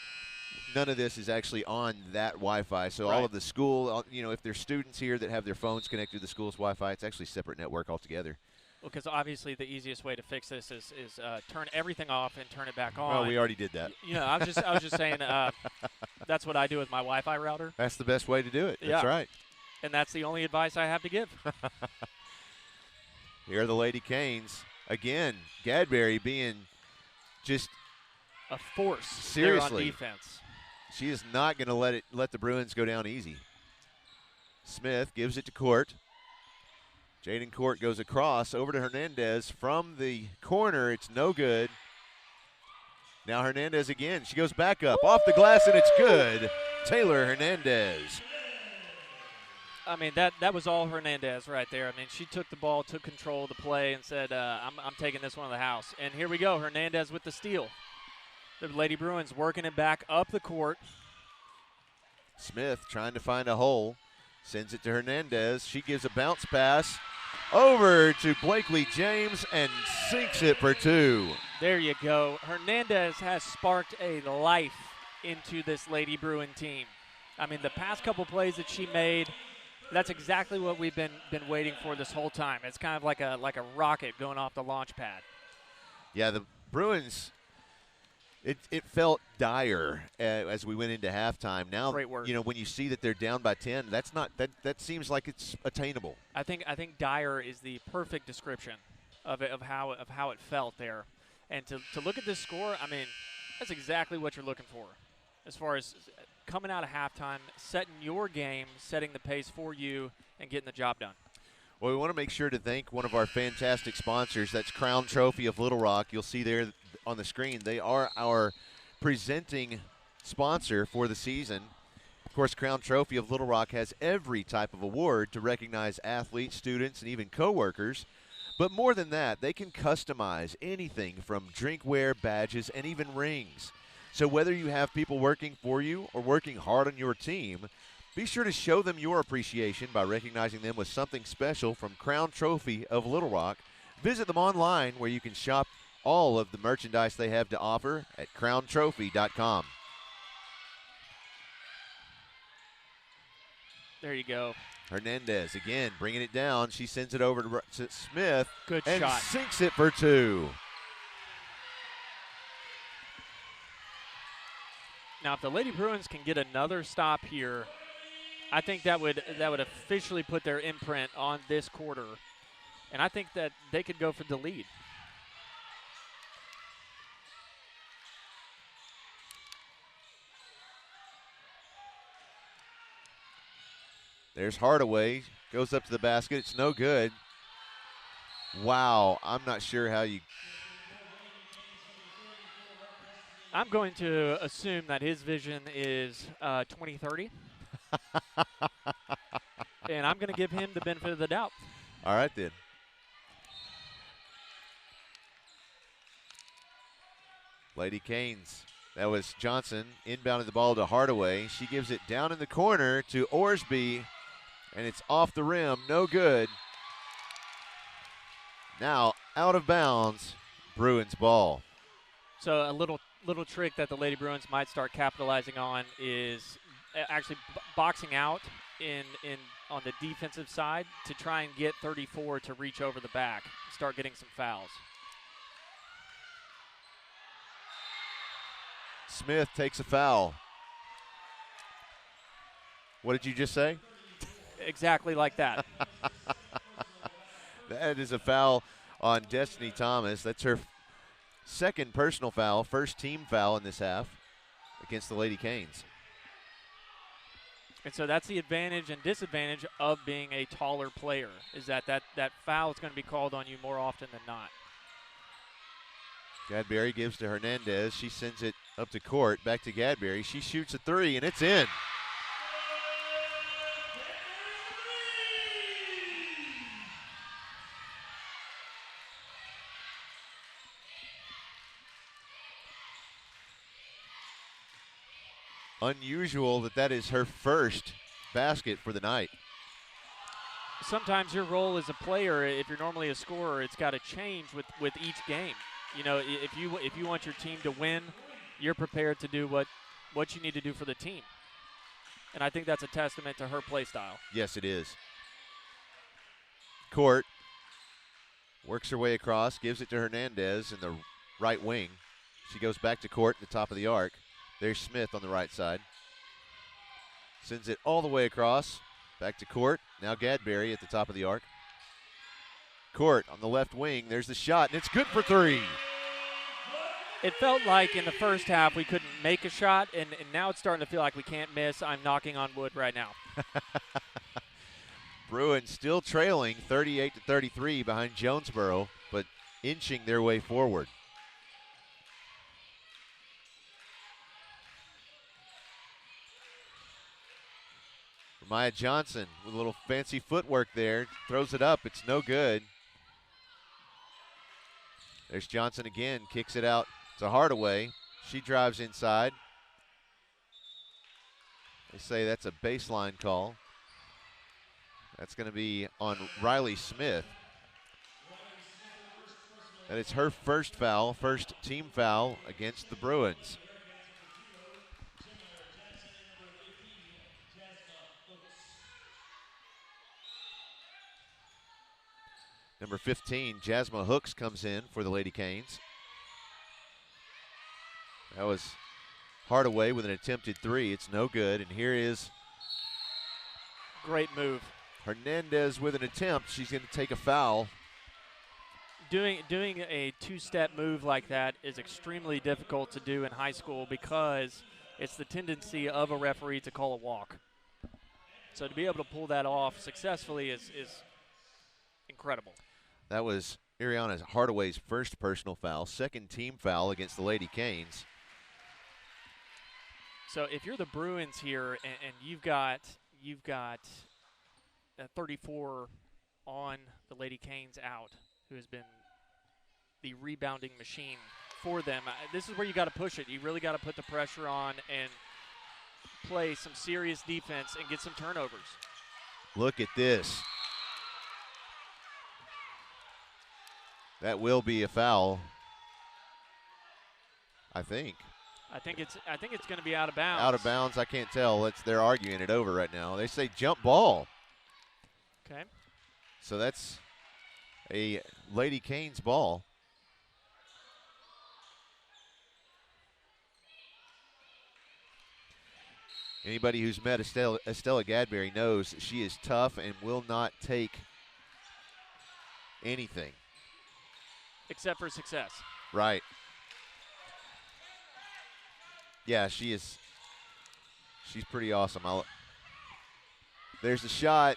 none of this is actually on that Wi-Fi. So all of the school, you know, if there's students here that have their phones connected to the school's Wi-Fi, it's actually a separate network altogether. Well, because obviously the easiest way to fix this is turn everything off and turn it back on. Well, we already did that. You know, I was just saying that's what I do with my Wi-Fi router. That's the best way to do it. That's right. And that's the only advice I have to give. Here are the Lady Canes. Again, Gadberry being just a force seriously on defense. She is not going to let the Bruins go down easy. Smith gives it to Court. Jaden Court goes across over to Hernandez from the corner. It's no good. Now Hernandez again. She goes back up off the glass, and it's good. Taylor Hernandez. I mean, that was all Hernandez right there. I mean, she took the ball, took control of the play, and said, I'm taking this one to the house. And here we go, Hernandez with the steal. The Lady Bruins working it back up the court. Smith trying to find a hole. Sends it to Hernandez. She gives a bounce pass over to Blakely James and sinks it for two. There you go. Hernandez has sparked a life into this Lady Bruin team. I mean, the past couple plays that she made, that's exactly what we've been waiting for this whole time. It's kind of like a rocket going off the launch pad. Yeah, the Bruins, it felt dire as we went into halftime. Now, you know, when you see that they're down by 10, that seems like it's attainable. I think dire is the perfect description of how it felt there. And to look at this score, I mean, that's exactly what you're looking for as far as coming out of halftime, setting your game, setting the pace for you, and getting the job done. Well, we want to make sure to thank one of our fantastic sponsors. That's Crown Trophy of Little Rock. You'll see there on the screen. They are our presenting sponsor for the season. Of course, Crown Trophy of Little Rock has every type of award to recognize athletes, students, and even coworkers. But more than that, they can customize anything from drinkware, badges, and even rings. So whether you have people working for you or working hard on your team, Be sure to show them your appreciation by recognizing them with something special from Crown Trophy of Little Rock. Visit them online where you can shop all of the merchandise they have to offer at crowntrophy.com. There you go. Hernandez again bringing it down. She sends it over to Smith. Good and shot. Sinks it for 2. Now, if the Lady Bruins can get another stop here, I think that would officially put their imprint on this quarter. And I think that they could go for the lead. There's Hardaway. Goes up to the basket. It's no good. Wow. I'm not sure how you. I'm going to assume that his vision is 2030. And I'm going to give him the benefit of the doubt. All right, then. Lady Canes. That was Johnson inbounding the ball to Hardaway. She gives it down in the corner to Orsby, and it's off the rim. No good. Now out of bounds. Bruins ball. So a little trick that the Lady Bruins might start capitalizing on is actually boxing out on the defensive side to try and get 34 to reach over the back, start getting some fouls. Smith takes a foul. What did you just say? Exactly like that. That is a foul on Destiny Thomas. That's her second personal foul, first team foul in this half against the Lady Canes. And so that's the advantage and disadvantage of being a taller player, is that foul is going to be called on you more often than not. Gadberry gives to Hernandez. She sends it up to court, back to Gadberry. She shoots a 3, and it's in. Unusual that is her first basket for the night. Sometimes your role as a player, if you're normally a scorer, it's got to change with each game. You know, if you want your team to win, you're prepared to do what you need to do for the team. And I think that's a testament to her play style. Yes, it is. Court works her way across, gives it to Hernandez in the right wing. She goes back to court at the top of the arc. There's Smith on the right side. Sends it all the way across. Back to Court. Now Gadberry at the top of the arc. Court on the left wing. There's the shot, and it's good for 3. It felt like in the first half we couldn't make a shot, and now it's starting to feel like we can't miss. I'm knocking on wood right now. Bruins still trailing 38-33 behind Jonesboro, but inching their way forward. Maya Johnson with a little fancy footwork there. Throws it up. It's no good. There's Johnson again. Kicks it out to Hardaway. She drives inside. They say that's a baseline call. That's going to be on Riley Smith. And it's her first foul, first team foul against the Bruins. Number 15, Jasmine Hooks, comes in for the Lady Canes. That was Hardaway with an attempted 3. It's no good. And here is great move. Hernandez with an attempt. She's going to take a foul. Doing a two-step move like that is extremely difficult to do in high school because it's the tendency of a referee to call a walk. So to be able to pull that off successfully is incredible. That was Ariana Hardaway's first personal foul, second team foul against the Lady Canes. So if you're the Bruins here and you've got 34 on the Lady Canes out, who has been the rebounding machine for them, this is where you got to push it. You really got to put the pressure on and play some serious defense and get some turnovers. Look at this. That will be a foul, I think. I think it's going to be out of bounds. Out of bounds, I can't tell. They're arguing it over right now. They say jump ball. Okay. So that's a Lady Canes ball. Anybody who's met Estella Gadberry knows that she is tough and will not take anything. Except for success. Right. Yeah, she is. She's pretty awesome. There's the shot,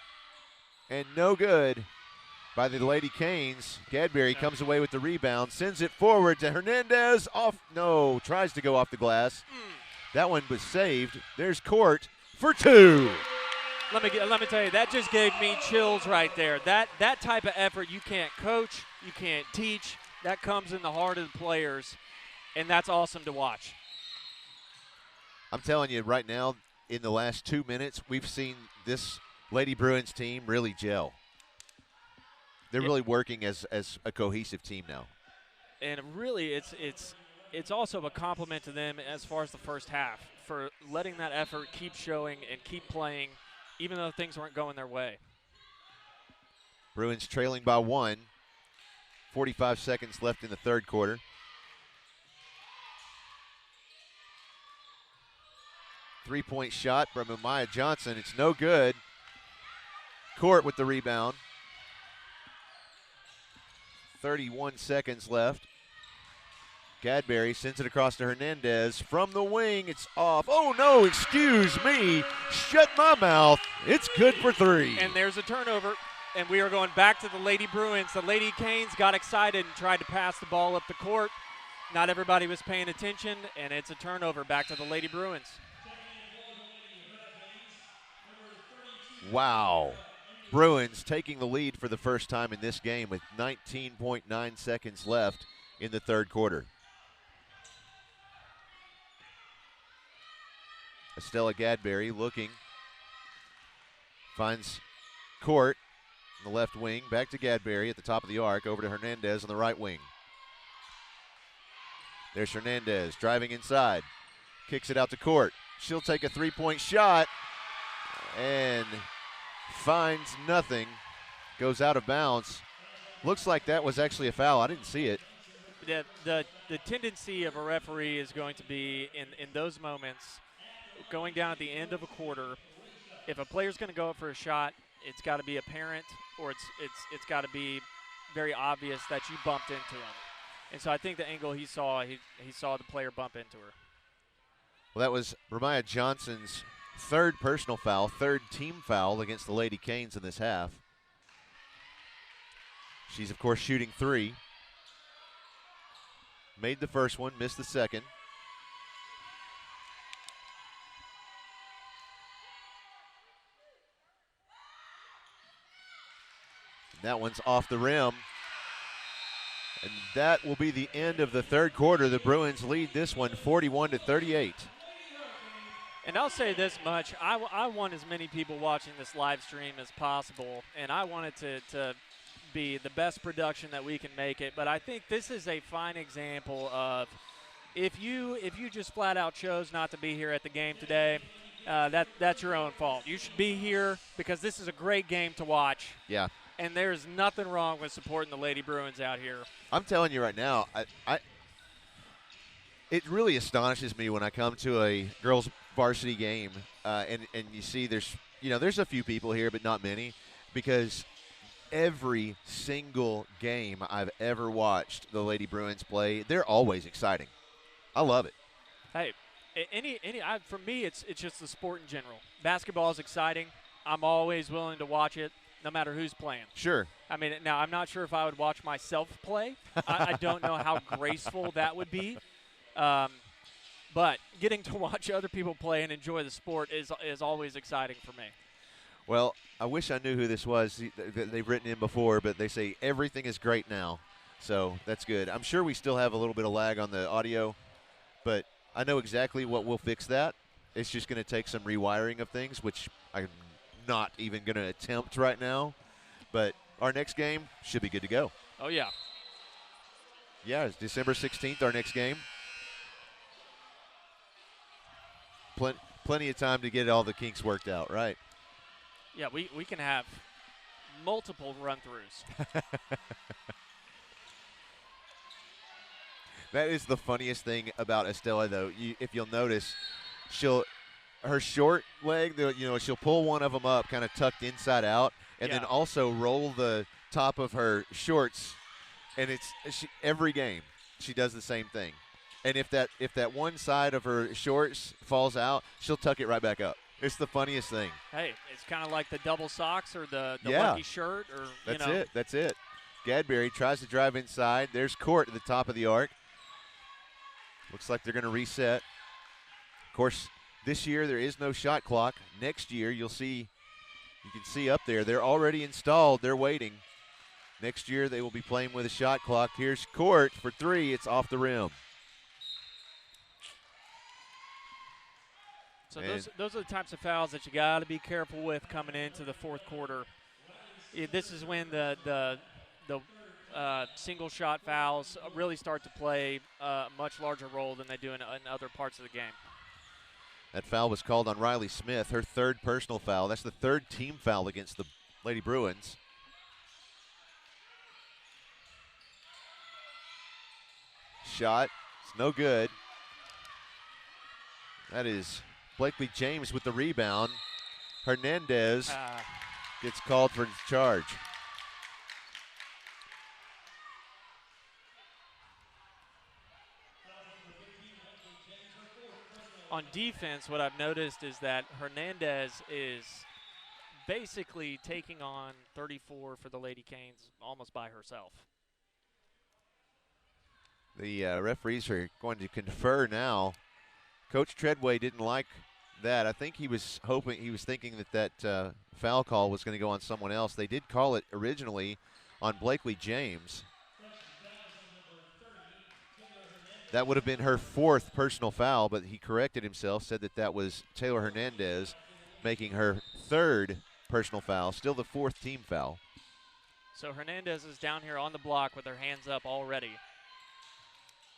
and no good by the Lady Canes. Gadberry comes away with the rebound, sends it forward to Hernandez. Tries to go off the glass. That one was saved. There's Court for two. Let me tell you, that just gave me chills right there. That type of effort you can't coach, you can't teach. That comes in the heart of the players, and that's awesome to watch. I'm telling you right now, in the last 2 minutes, we've seen this Lady Bruins team really gel. They're really working as a cohesive team now. And really, it's also a compliment to them as far as the first half for letting that effort keep showing and keep playing, even though things weren't going their way. Bruins trailing by 1. 45 seconds left in the third quarter. Three-point shot from Amaya Johnson. It's no good. Court with the rebound. 31 seconds left. Gadberry sends it across to Hernandez. From the wing, it's off. Oh, no, excuse me. Shut my mouth. It's good for three. And there's a turnover, and we are going back to the Lady Bruins. The Lady Canes got excited and tried to pass the ball up the court. Not everybody was paying attention, and it's a turnover back to the Lady Bruins. Wow. Bruins taking the lead for the first time in this game with 19.9 seconds left in the third quarter. Estella Gadberry looking. Finds Court on the left wing. Back to Gadberry at the top of the arc. Over to Hernandez on the right wing. There's Hernandez driving inside. Kicks it out to Court. She'll take a three-point shot and finds nothing. Goes out of bounds. Looks like that was actually a foul. I didn't see it. The tendency of a referee is going to be in those moments, going down at the end of a quarter, if a player's going to go up for a shot, it's got to be apparent, or it's got to be very obvious that you bumped into him. And so I think the angle he saw the player bump into her. Well, that was Ramaya Johnson's third personal foul, third team foul against the Lady Canes in this half. She's, of course, shooting three. Made the first one, missed the second. And that one's off the rim. And that will be the end of the third quarter. The Bruins lead this one 41-38. And I'll say this much. I want as many people watching this live stream as possible, and I want it to be the best production that we can make it. But I think this is a fine example of if you just flat out chose not to be here at the game today, that's your own fault. You should be here because this is a great game to watch. Yeah. And there's nothing wrong with supporting the Lady Bruins out here. I'm telling you right now, it really astonishes me when I come to a girls varsity game and you see there's a few people here, but not many, because every single game I've ever watched the Lady Bruins play, they're always exciting. I love it. Hey, for me, it's just the sport in general. Basketball is exciting. I'm always willing to watch it, no matter who's playing. Sure. I mean, now I'm not sure if I would watch myself play. I don't know how graceful that would be. But getting to watch other people play and enjoy the sport is always exciting for me. Well, I wish I knew who this was. They've written in before, but they say everything is great now. So that's good. I'm sure we still have a little bit of lag on the audio, but I know exactly what will fix that. it's just going to take some rewiring of things, which I'm not even going to attempt right now. But our next game should be good to go. Oh, yeah. Yeah, it's December 16th, our next game. Plenty of time to get all the kinks worked out, right? Yeah, we can have multiple run-throughs. That is the funniest thing about Estella, though. If you'll notice, her short leg, she'll pull one of them up, kind of tucked inside out, and then also roll the top of her shorts. And every game she does the same thing. And if that one side of her shorts falls out, she'll tuck it right back up. It's the funniest thing. Hey, it's kind of like the double socks or the lucky shirt. Or That's it. Gadberry tries to drive inside. There's Court at the top of the arc. Looks like they're going to reset. Of course, this year there is no shot clock. Next year you can see up there, they're already installed. They're waiting. Next year they will be playing with a shot clock. Here's Court for three. It's off the rim. So those are the types of fouls that you got to be careful with coming into the fourth quarter. This is when the single shot fouls really start to play a much larger role than they do in other parts of the game. That foul was called on Riley Smith, her third personal foul. That's the third team foul against the Lady Bruins. Shot, it's no good. That is Blakely James with the rebound. Hernandez gets called for charge. On defense, what I've noticed is that Hernandez is basically taking on 34 for the Lady Canes almost by herself. The referees are going to confer now. Coach Treadway didn't like that. I think he was thinking that foul call was going to go on someone else. They did call it originally on Blakely James. That would have been her fourth personal foul, but he corrected himself, said that was Taylor Hernandez making her third personal foul, still the fourth team foul. So Hernandez is down here on the block with her hands up already.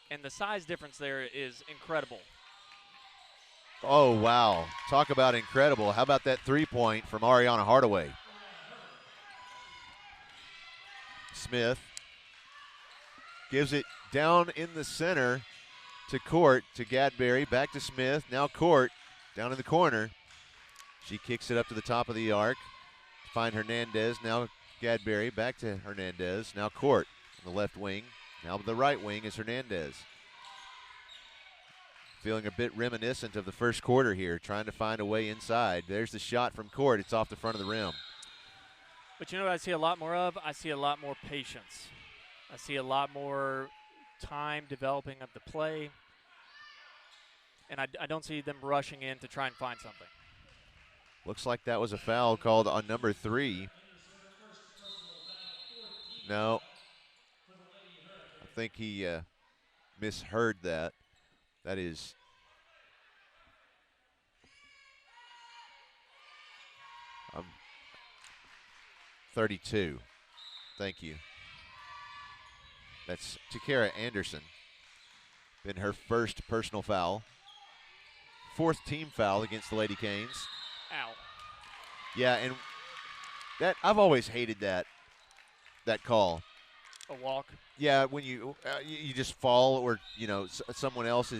And the size difference there is incredible. Oh, wow. Talk about incredible. How about that three-point from Ariana Hardaway? Smith gives it down in the center to Court, to Gadberry, back to Smith. Now Court down in the corner. She kicks it up to the top of the arc to find Hernandez. Now Gadberry, back to Hernandez. Now Court on the left wing. Now the right wing is Hernandez. Feeling a bit reminiscent of the first quarter here, trying to find a way inside. There's the shot from Court. It's off the front of the rim. But you know what I see a lot more of? I see a lot more patience. I see a lot more time developing of the play. And I don't see them rushing in to try and find something. Looks like that was a foul called on number 3. No. I think he misheard that. That is 32. Thank you. That's Takara Anderson. Been her first personal foul. Fourth team foul against the Lady Canes. Ow. Yeah, and that I've always hated that call. A walk. Yeah, when you just fall, or someone else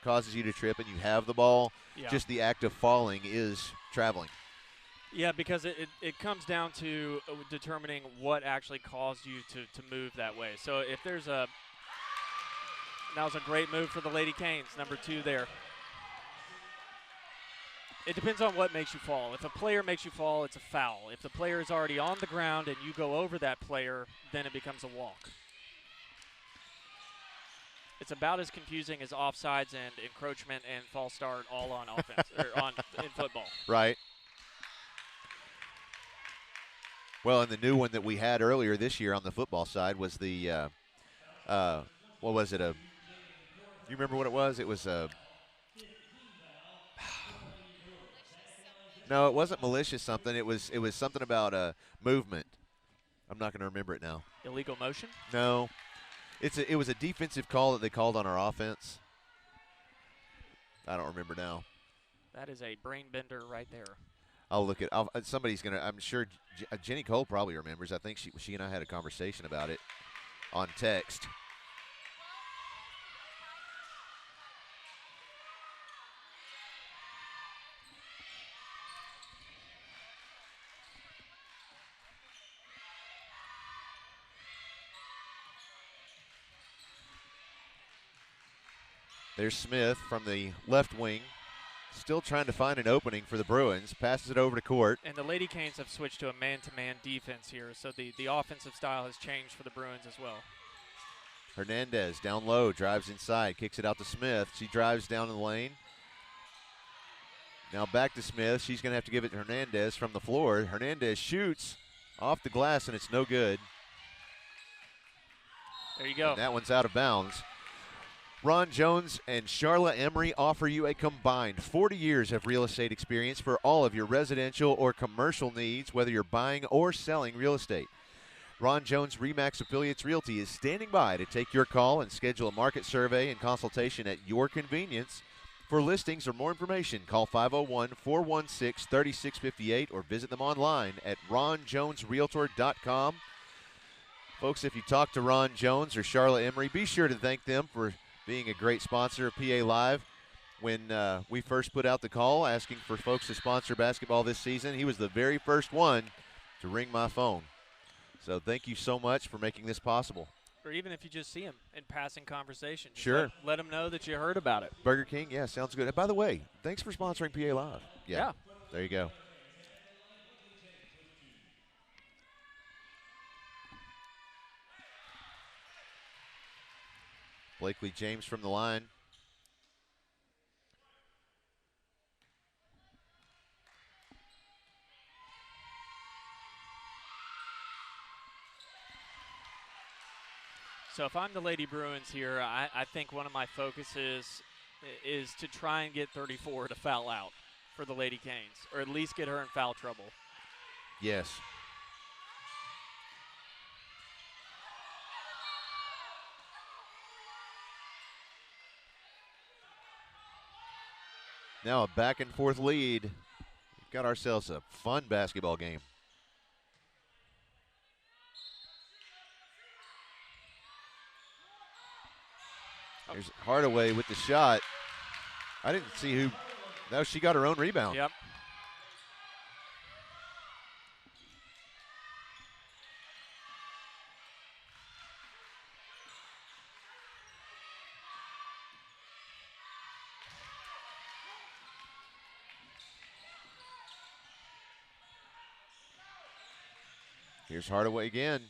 causes you to trip and you have the ball. Yeah. Just the act of falling is traveling. Yeah, because it comes down to determining what actually caused you to move that way. So if there's that was a great move for the Lady Canes, number 2 there. It depends on what makes you fall. If a player makes you fall, it's a foul. If the player is already on the ground and you go over that player, then it becomes a walk. It's about as confusing as offsides and encroachment and false start all on offense or in football. Right. Well, and the new one that we had earlier this year on the football side was the what was it? You remember what it was? It was No, it wasn't malicious something. It was something about movement. I'm not going to remember it now. Illegal motion? No. It was a defensive call that they called on our offense. I don't remember now. That is a brain bender right there. I'll look at somebody's going to – I'm sure Jenny Cole probably remembers. I think she and I had a conversation about it on text. There's Smith from the left wing, still trying to find an opening for the Bruins. Passes it over to Court. And the Lady Canes have switched to a man-to-man defense here, so the offensive style has changed for the Bruins as well. Hernandez down low, drives inside, kicks it out to Smith. She drives down the lane. Now back to Smith. She's going to have to give it to Hernandez from the floor. Hernandez shoots off the glass, and it's no good. There you go. And that one's out of bounds. Ron Jones and Charlotte Emery offer you a combined 40 years of real estate experience for all of your residential or commercial needs, whether you're buying or selling real estate. Ron Jones RE/MAX Affiliates Realty is standing by to take your call and schedule a market survey and consultation at your convenience. For listings or more information, call 501-416-3658 or visit them online at ronjonesrealtor.com. Folks, if you talk to Ron Jones or Charlotte Emery, be sure to thank them for being a great sponsor of PA Live. When we first put out the call asking for folks to sponsor basketball this season, he was the very first one to ring my phone. So thank you so much for making this possible. Or even if you just see him in passing conversation. Just Sure. Let him know that you heard about it. Burger King, yeah, sounds good. And by the way, thanks for sponsoring PA Live. Yeah. There you go. Blakely James from the line. So if I'm the Lady Bruins here, I think one of my focuses is to try and get 34 to foul out for the Lady Canes, or at least get her in foul trouble. Yes. Now a back and forth lead. We've got ourselves a fun basketball game. There's Hardaway with the shot. I didn't see who. No, she got her own rebound. Yep. Here's Hardaway again.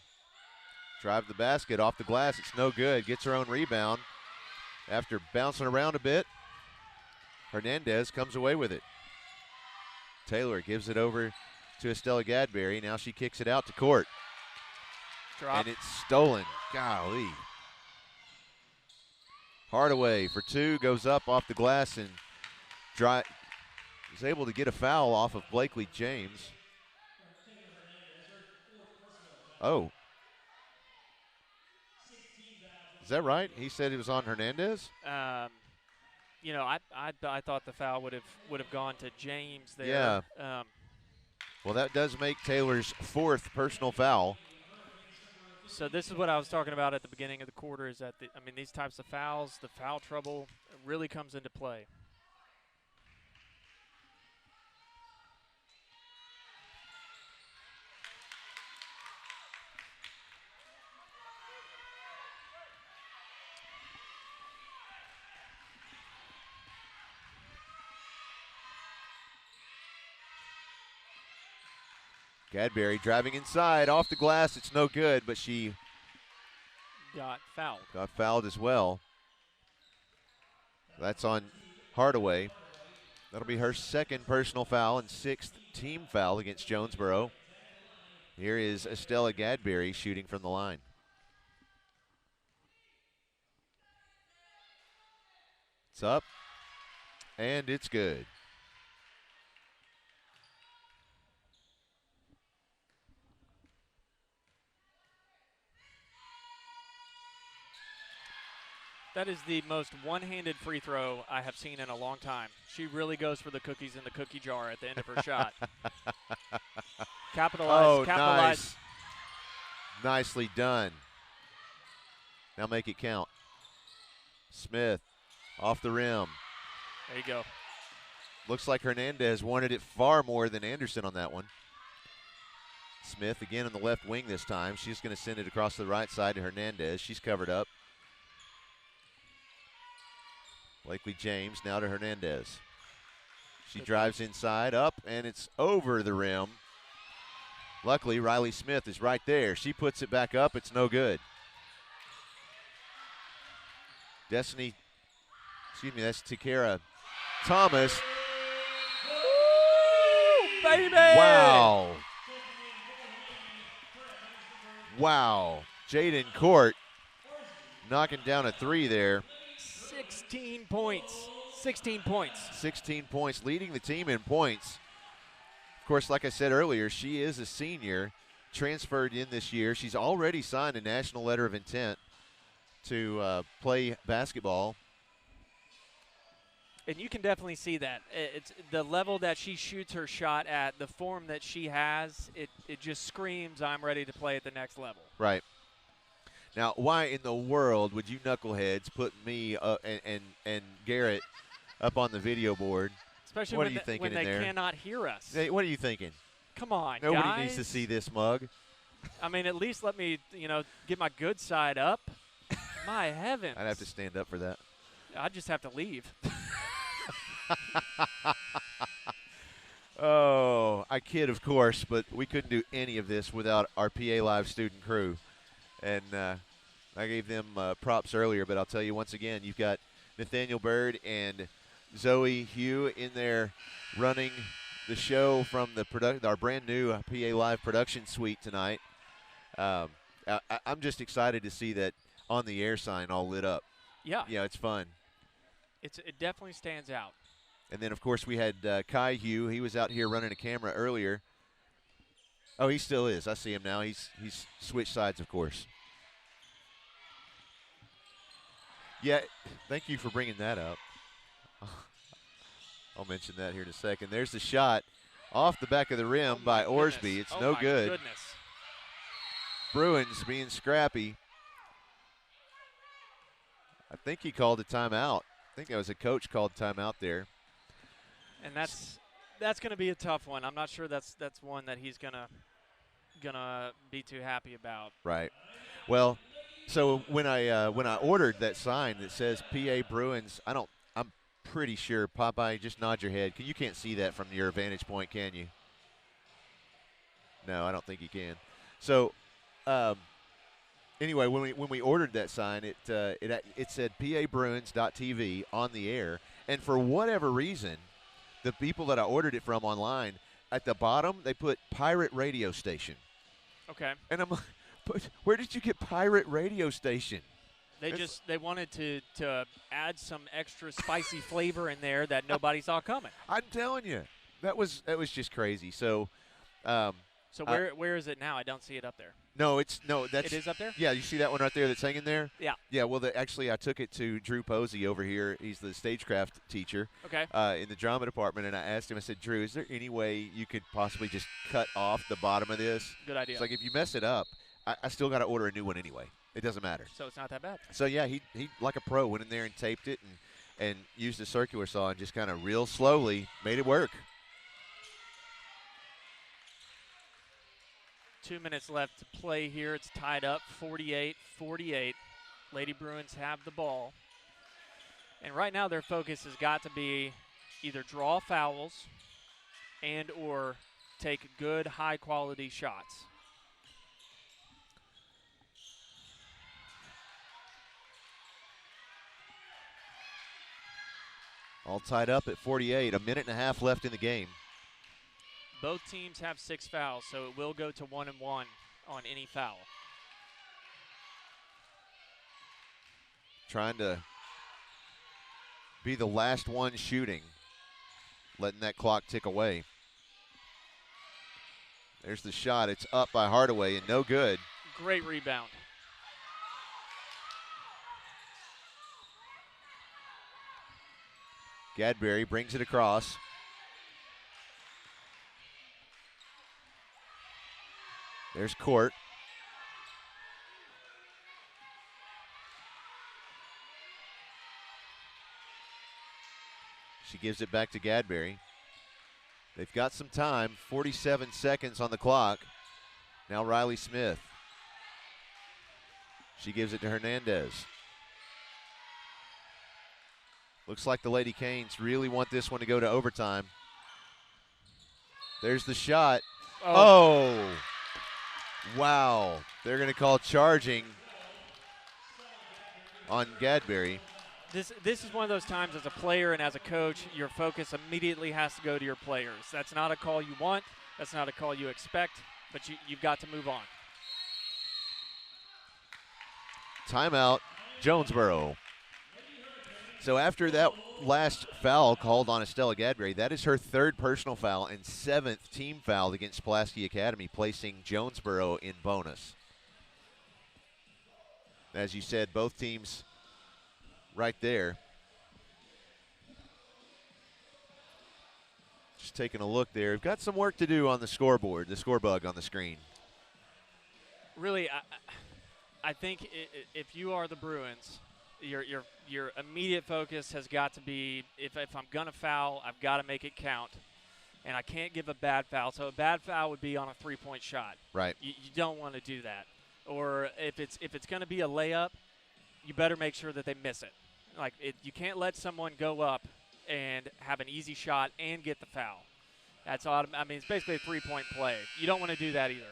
Drive the basket off the glass. It's no good. Gets her own rebound. After bouncing around a bit, Hernandez comes away with it. Taylor gives it over to Estella Gadberry. Now she kicks it out to Court. Drop. And it's stolen. Golly. Hardaway for two, goes up off the glass and is able to get a foul off of Blakely James. Oh. Is that right? He said it was on Hernandez? You know, I thought the foul would have gone to James there. Yeah. Well, that does make Taylor's fourth personal foul. So this is what I was talking about at the beginning of the quarter, is that, these types of fouls, the foul trouble really comes into play. Gadberry driving inside, off the glass. It's no good, but she got fouled as well. That's on Hardaway. That'll be her second personal foul and sixth team foul against Jonesboro. Here is Estella Gadberry shooting from the line. It's up, and it's good. That is the most one-handed free throw I have seen in a long time. She really goes for the cookies in the cookie jar at the end of her shot. Capitalize. Nice. Nicely done. Now make it count. Smith off the rim. There you go. Looks like Hernandez wanted it far more than Anderson on that one. Smith again in the left wing this time. She's going to send it across the right side to Hernandez. She's covered up. Blakely James now to Hernandez. She drives inside, up, and it's over the rim. Luckily, Riley Smith is right there. She puts it back up. It's no good. That's Takara Thomas. Woo, baby! Wow. Jaden Court knocking down a three there. 16 points. 16 points. 16 points, leading the team in points. Of course, like I said earlier, she is a senior, transferred in this year. She's already signed a national letter of intent to play basketball. And you can definitely see that. It's the level that she shoots her shot at, the form that she has, it just screams, I'm ready to play at the next level. Right. Now, why in the world would you knuckleheads put me and Garrett up on the video board? Especially what are you thinking when in they there? cannot hear us. Hey, what are you thinking? Come on, Nobody guys. needs to see this mug. I mean, at least let me, get my good side up. My heavens. I'd have to stand up for that. I'd just have to leave. Oh, I kid, of course, but we couldn't do any of this without our PA Live student crew. And I gave them props earlier, but I'll tell you once again, you've got Nathaniel Bird and Zoe Hugh in there running the show from our brand new PA Live production suite tonight. I'm just excited to see that on the air sign all lit up. Yeah. Yeah, it's fun. It definitely stands out. And then, of course, we had Kai Hugh. He was out here running a camera earlier. Oh, he still is. I see him now. He's switched sides, of course. Yeah, thank you for bringing that up. I'll mention that here in a second. There's the shot off the back of the rim by Orsby. It's no good. Goodness. Bruins being scrappy. I think he called a timeout. I think that was a coach called timeout there. And that's going to be a tough one. I'm not sure that's one that he's gonna be too happy about. Right. Well, so when I ordered that sign that says PA Bruins, I'm pretty sure, Popeye, just nod your head. You can't see that from your vantage point, can you? No, I don't think you can. So, anyway, when we ordered that sign, it said PABruins.tv on the air, and for whatever reason, the people that I ordered it from online, at the bottom they put Pirate Radio Station. Okay. And I'm like, but where did you get Pirate Radio Station? They wanted to add some extra spicy flavor in there that nobody saw coming. I'm telling you, that was just crazy. So, so where is it now? I don't see it up there. It is up there? Yeah, you see that one right there that's hanging there? Yeah. Yeah, well, actually, I took it to Drew Posey over here. He's the stagecraft teacher okay. In the drama department, and I asked him, I said, Drew, is there any way you could possibly just cut off the bottom of this? Good idea. It's like, if you mess it up, I still got to order a new one anyway. It doesn't matter. So it's not that bad. So, yeah, he like a pro, went in there and taped it and used a circular saw and just kind of real slowly made it work. 2 minutes left to play here. It's tied up 48-48. Lady Bruins have the ball. And right now their focus has got to be either draw fouls and or take good, high-quality shots. All tied up at 48. A minute and a half left in the game. Both teams have 6 fouls, so it will go to 1-1 on any foul. Trying to be the last one shooting, letting that clock tick away. There's the shot. It's up by Hardaway and no good. Great rebound. Gadberry brings it across. There's Court. She gives it back to Gadberry. They've got some time, 47 seconds on the clock. Now Riley Smith. She gives it to Hernandez. Looks like the Lady Canes really want this one to go to overtime. There's the shot. Oh. Wow. They're going to call charging on Gadberry. This is one of those times as a player and as a coach, your focus immediately has to go to your players. That's not a call you want. That's not a call you expect, but you've got to move on. Timeout, Jonesboro. So after that last foul called on Estella Gadberry, that is her third personal foul and seventh team foul against Pulaski Academy, placing Jonesboro in bonus. As you said, both teams right there. Just taking a look there. We've got some work to do on the scoreboard, the scorebug on the screen. Really, I think if you are the Bruins, your immediate focus has got to be, if I'm going to foul, I've got to make it count. And I can't give a bad foul. So a bad foul would be on a three-point shot. Right. You don't want to do that. Or if it's going to be a layup, you better make sure that they miss it. Like, you can't let someone go up and have an easy shot and get the foul. It's basically a three-point play. You don't want to do that either.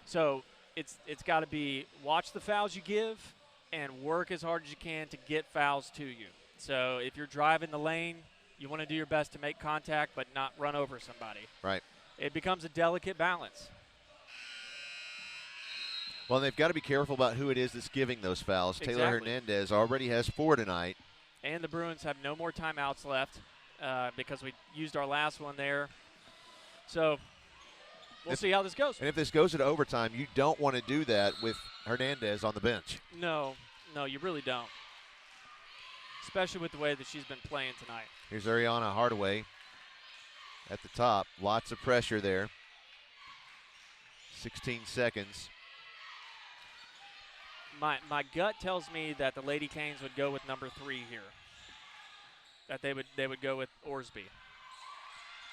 So it's got to be watch the fouls you give and work as hard as you can to get fouls to you. So if you're driving the lane, you want to do your best to make contact but not run over somebody. Right. It becomes a delicate balance. Well, they've got to be careful about who it is that's giving those fouls. Exactly. Taylor Hernandez already has 4 tonight. And the Bruins have no more timeouts left because we used our last one there. So we'll see how this goes. And if this goes into overtime, you don't want to do that with Hernandez on the bench. No, you really don't. Especially with the way that she's been playing tonight. Here's Ariana Hardaway at the top. Lots of pressure there. 16 seconds. My gut tells me that the Lady Canes would go with number 3 here. That they would go with Orsby.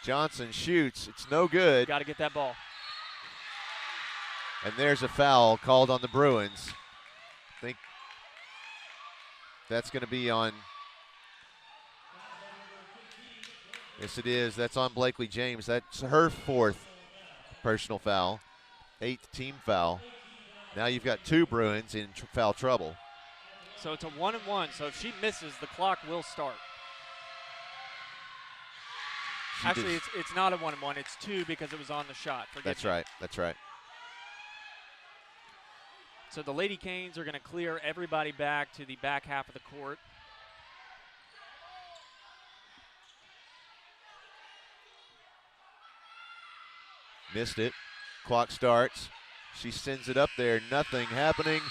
Johnson shoots. It's no good. Got to get that ball. And there's a foul called on the Bruins. I think that's going to be on. Yes, it is. That's on Blakely James. That's her 4th personal foul, 8th team foul. Now you've got 2 Bruins in foul trouble. So it's a 1-and-1. So if she misses, the clock will start. Actually, it's not a 1-and-1. It's 2 because it was on the shot. That's right. That's right. So the Lady Canes are going to clear everybody back to the back half of the court. Missed it. Clock starts. She sends it up there. Nothing happening.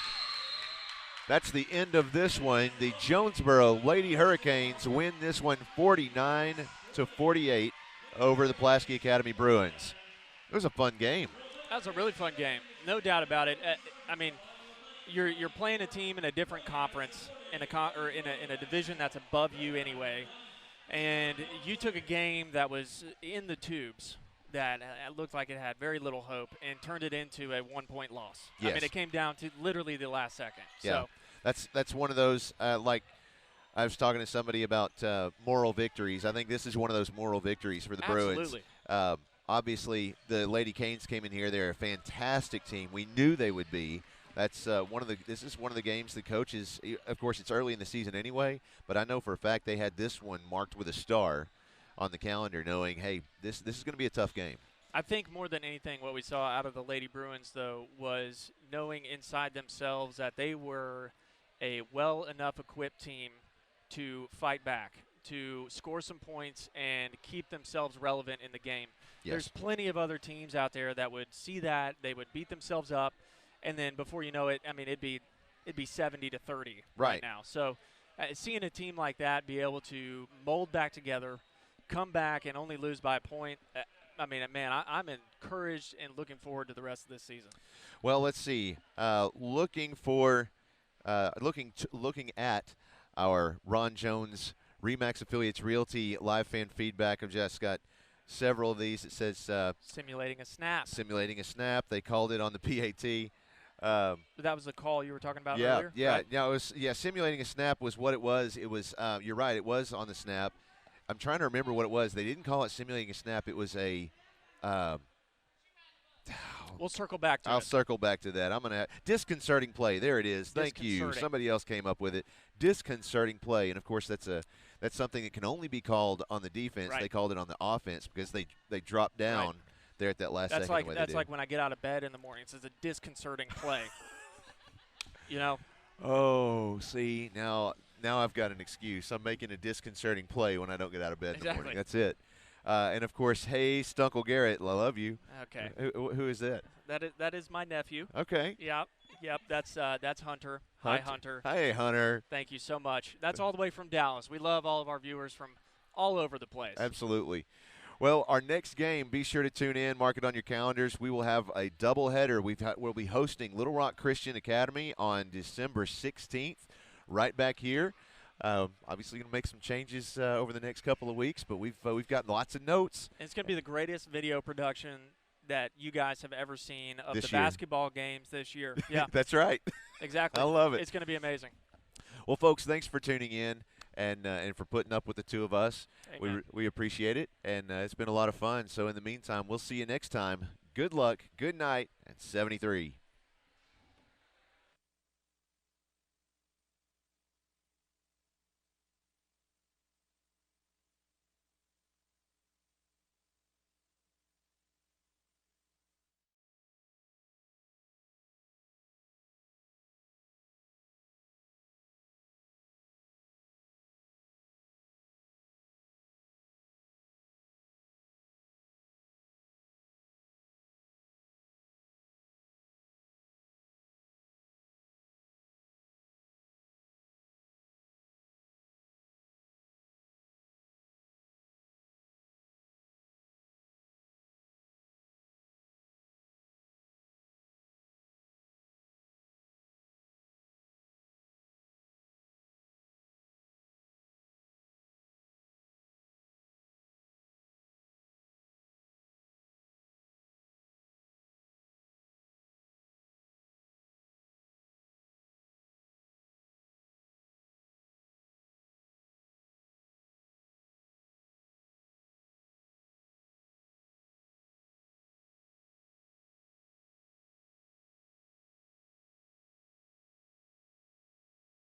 That's the end of this one. The Jonesboro Lady Hurricanes win this one 49-48 over the Pulaski Academy Bruins. It was a fun game. That was a really fun game. No doubt about it. You're playing a team in a different conference in a division that's above you anyway, and you took a game that was in the tubes that looked like it had very little hope and turned it into a 1-point loss. Yes. It came down to literally the last second. Yeah, so that's one of those, like I was talking to somebody about moral victories. I think this is one of those moral victories for the Bruins. Absolutely. Obviously, the Lady Canes came in here. They're a fantastic team. We knew they would be. This is one of the games the coaches, of course, it's early in the season anyway, but I know for a fact they had this one marked with a star on the calendar, knowing, hey, this is going to be a tough game. I think more than anything what we saw out of the Lady Bruins, though, was knowing inside themselves that they were a well enough equipped team to fight back, to score some points and keep themselves relevant in the game. Yes. There's plenty of other teams out there that would see that, they would beat themselves up, and then before you know it, it'd be 70-30 right now. So seeing a team like that be able to mold back together, come back and only lose by a point, I mean, man, I'm encouraged and looking forward to the rest of this season. Well, let's see. Looking at our Ron Jones Remax Affiliates Realty live fan feedback. I've just got several of these. It says simulating a snap. Simulating a snap. They called it on the PAT. That was the call you were talking about yeah, earlier? Yeah, right? yeah. It was simulating a snap was what it was. It was. You're right. It was on the snap. I'm trying to remember what it was. They didn't call it simulating a snap. It was a. We'll circle back to I'll it. circle back to that. I'm gonna disconcerting play. There it is. Thank you. Somebody else came up with it. Disconcerting play, and of course that's something that can only be called on the defense. Right. They called it on the offense because they dropped down there at that last second. That's like when I get out of bed in the morning. It says a disconcerting play. You know. Oh, see now I've got an excuse. I'm making a disconcerting play when I don't get out of bed in the morning. That's it. And of course, hey, Stunkle Garrett, I love you. Okay. Who is that? That is my nephew. Okay. Yep. That's Hunter. Hi, Hunter. Hey, Hunter. Thank you so much. That's all the way from Dallas. We love all of our viewers from all over the place. Absolutely. Well, our next game, be sure to tune in, mark it on your calendars. We will have a doubleheader. We'll be hosting Little Rock Christian Academy on December 16th, right back here. Obviously, going to make some changes over the next couple of weeks, but we've got lots of notes. And it's going to be the greatest video production that you guys have ever seen of this the year. Basketball games this year. Yeah, that's right. Exactly. I love it. It's going to be amazing. Well, folks, thanks for tuning in and for putting up with the two of us. We appreciate it, and it's been a lot of fun. So in the meantime, we'll see you next time. Good luck, good night, and 73.